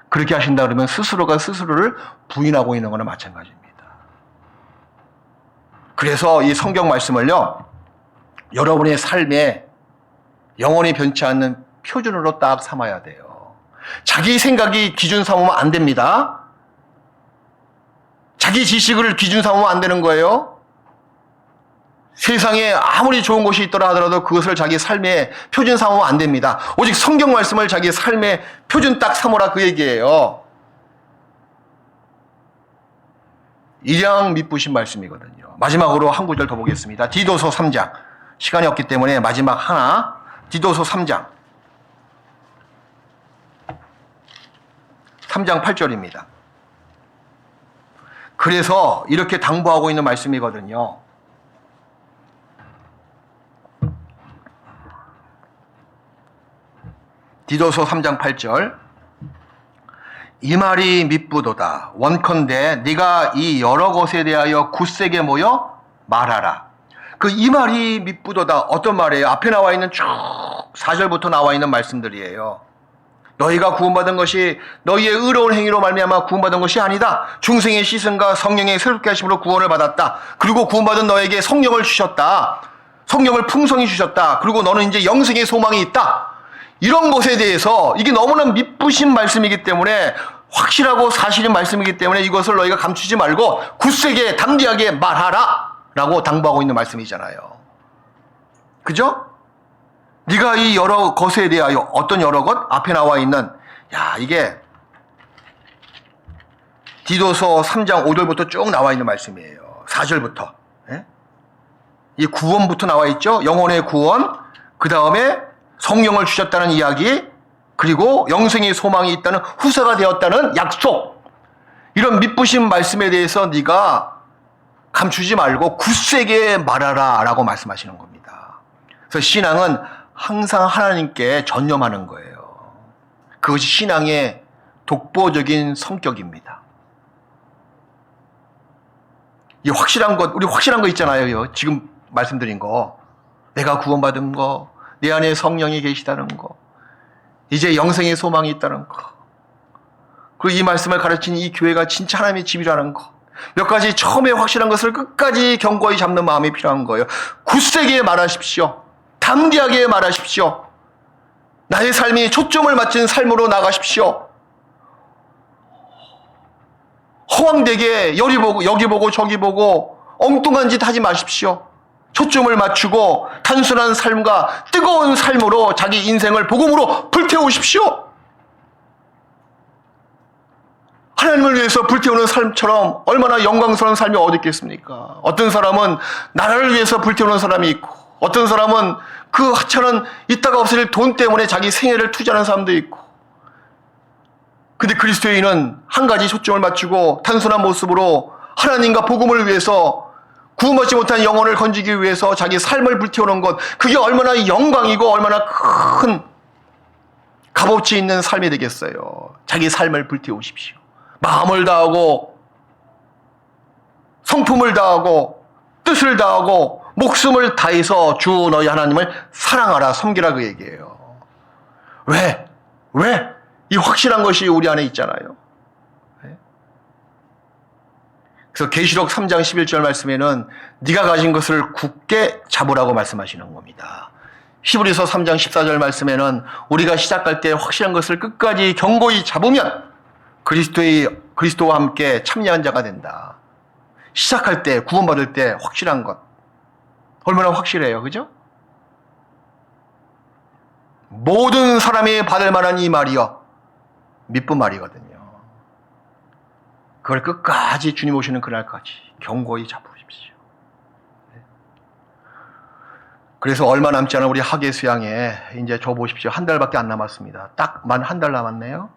그렇게 하신다 그러면 스스로가 스스로를 부인하고 있는 거나 마찬가지입니다. 그래서 이 성경 말씀을요 여러분의 삶에 영원히 변치 않는 표준으로 딱 삼아야 돼요. 자기 생각이 기준 삼으면 안 됩니다. 자기 지식을 기준 삼으면 안 되는 거예요. 세상에 아무리 좋은 것이 있더라 하더라도 그것을 자기 삶의 표준 삼으면 안 됩니다. 오직 성경 말씀을 자기 삶의 표준 딱 삼으라 그 얘기예요. 이량 미쁘신 말씀이거든요. 마지막으로 한 구절 더 보겠습니다. 디도서 3장. 시간이 없기 때문에 마지막 하나. 디도서 3장. 3장 8절입니다. 그래서 이렇게 당부하고 있는 말씀이거든요. 디도서 3장 8절. 이 말이 미쁘도다. 원컨대 네가 이 여러 것에 대하여 굳세게 모여 말하라. 그 이 말이 미쁘도다. 어떤 말이에요? 앞에 나와 있는 쭉 4절부터 나와 있는 말씀들이에요. 너희가 구원받은 것이 너희의 의로운 행위로 말미암아 구원받은 것이 아니다. 중생의 씻음과 성령의 새롭게 하심으로 구원을 받았다. 그리고 구원받은 너에게 성령을 주셨다. 성령을 풍성히 주셨다. 그리고 너는 이제 영생의 소망이 있다. 이런 것에 대해서 이게 너무나 미쁘신 말씀이기 때문에 확실하고 사실인 말씀이기 때문에 이것을 너희가 감추지 말고 굳세게 담대하게 말하라 라고 당부하고 있는 말씀이잖아요. 그죠? 네가 이 여러 것에 대하여 어떤 여러 것? 앞에 나와 있는 이게 디도서 3장 5절부터 쭉 나와 있는 말씀이에요. 4절부터. 이 구원부터 나와 있죠. 영혼의 구원, 그 다음에 성령을 주셨다는 이야기, 그리고 영생의 소망이 있다는, 후사가 되었다는 약속. 이런 미쁘신 말씀에 대해서 네가 감추지 말고 굳세게 말하라 라고 말씀하시는 겁니다. 그래서 신앙은 항상 하나님께 전념하는 거예요. 그것이 신앙의 독보적인 성격입니다. 이 확실한 것, 우리 확실한 거 있잖아요. 지금 말씀드린 거. 내가 구원받은 거, 내 안에 성령이 계시다는 거, 이제 영생의 소망이 있다는 거, 그리고 이 말씀을 가르치는 이 교회가 진짜 하나님의 집이라는 거. 몇 가지 처음에 확실한 것을 끝까지 견고히 잡는 마음이 필요한 거예요. 굳세게 말하십시오. 담대하게 말하십시오. 나의 삶이 초점을 맞춘 삶으로 나가십시오. 허황되게 여기 보고 저기 보고 엉뚱한 짓 하지 마십시오. 초점을 맞추고 단순한 삶과 뜨거운 삶으로 자기 인생을 복음으로 불태우십시오. 하나님을 위해서 불태우는 삶처럼 얼마나 영광스러운 삶이 어디 있겠습니까? 어떤 사람은 나라를 위해서 불태우는 사람이 있고, 어떤 사람은 그 하찮은 있다가 없어질 돈 때문에 자기 생애를 투자하는 사람도 있고, 근데 그리스도인은 한 가지 초점을 맞추고 단순한 모습으로 하나님과 복음을 위해서, 구원받지 못한 영혼을 건지기 위해서 자기 삶을 불태우는 것, 그게 얼마나 영광이고 얼마나 큰 값어치 있는 삶이 되겠어요. 자기 삶을 불태우십시오. 마음을 다하고 성품을 다하고 뜻을 다하고 목숨을 다해서 주 너희 하나님을 사랑하라, 섬기라, 그 얘기예요. 왜? 이 확실한 것이 우리 안에 있잖아요. 그래서 계시록 3장 11절 말씀에는 네가 가진 것을 굳게 잡으라고 말씀하시는 겁니다. 히브리서 3장 14절 말씀에는 우리가 시작할 때 확실한 것을 끝까지 견고히 잡으면 그리스도와 함께 참여한 자가 된다. 시작할 때, 구원받을 때 확실한 것. 얼마나 확실해요. 그죠? 모든 사람이 받을 만한 이 말이요, 미쁜 말이거든요. 그걸 끝까지 주님 오시는 그날까지 견고히 잡으십시오. 그래서 얼마 남지 않은 우리 학예 수양에 이제 저 보십시오. 한 달밖에 안 남았습니다. 딱 만 한 달 남았네요.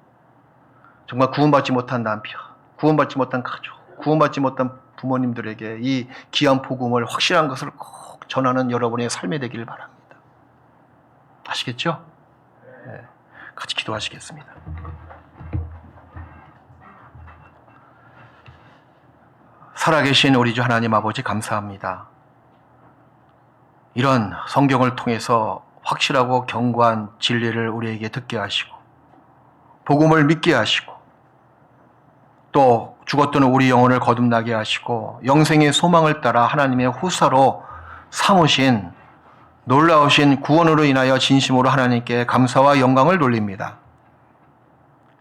정말 구원받지 못한 남편, 구원받지 못한 가족, 구원받지 못한 부모님들에게 이 귀한 복음을, 확실한 것을 꼭 전하는 여러분의 삶이 되길 바랍니다. 아시겠죠? 네. 같이 기도하시겠습니다. 살아계신 우리 주 하나님 아버지, 감사합니다. 이런 성경을 통해서 확실하고 견고한 진리를 우리에게 듣게 하시고, 복음을 믿게 하시고, 또 죽었던 우리 영혼을 거듭나게 하시고 영생의 소망을 따라 하나님의 후사로 삼으신 놀라우신 구원으로 인하여 진심으로 하나님께 감사와 영광을 돌립니다.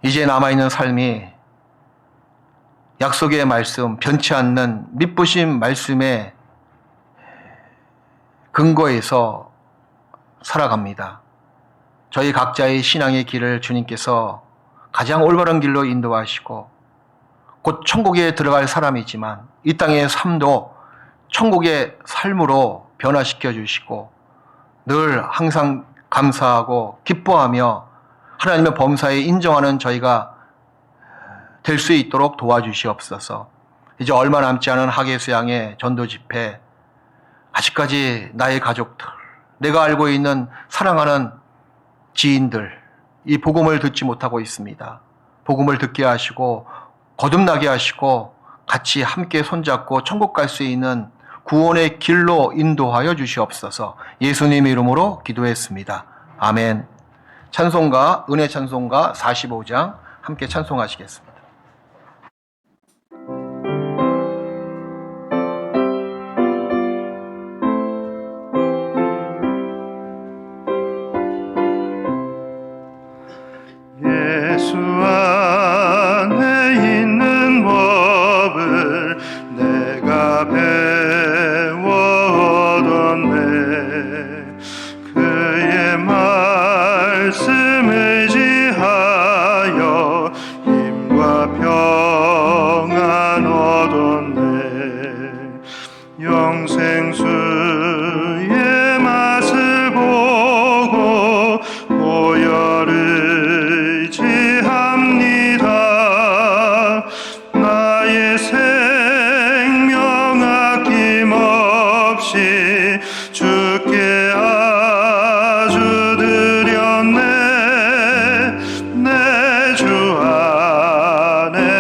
이제 남아있는 삶이 약속의 말씀, 변치 않는 미쁘신 말씀의 근거에서 살아갑니다. 저희 각자의 신앙의 길을 주님께서 가장 올바른 길로 인도하시고 곧 천국에 들어갈 사람이지만 이 땅의 삶도 천국의 삶으로 변화시켜 주시고 늘 항상 감사하고 기뻐하며 하나님의 범사에 인정하는 저희가 될 수 있도록 도와주시옵소서. 이제 얼마 남지 않은 하계수양의 전도 집회, 아직까지 나의 가족들, 내가 알고 있는 사랑하는 지인들, 이 복음을 듣지 못하고 있습니다. 복음을 듣게 하시고 거듭나게 하시고 같이 함께 손잡고 천국 갈 수 있는 구원의 길로 인도하여 주시옵소서. 예수님 이름으로 기도했습니다. 아멘. 찬송가, 은혜 찬송가 45장 함께 찬송하시겠습니다. 예수 안에 있는 법을 내가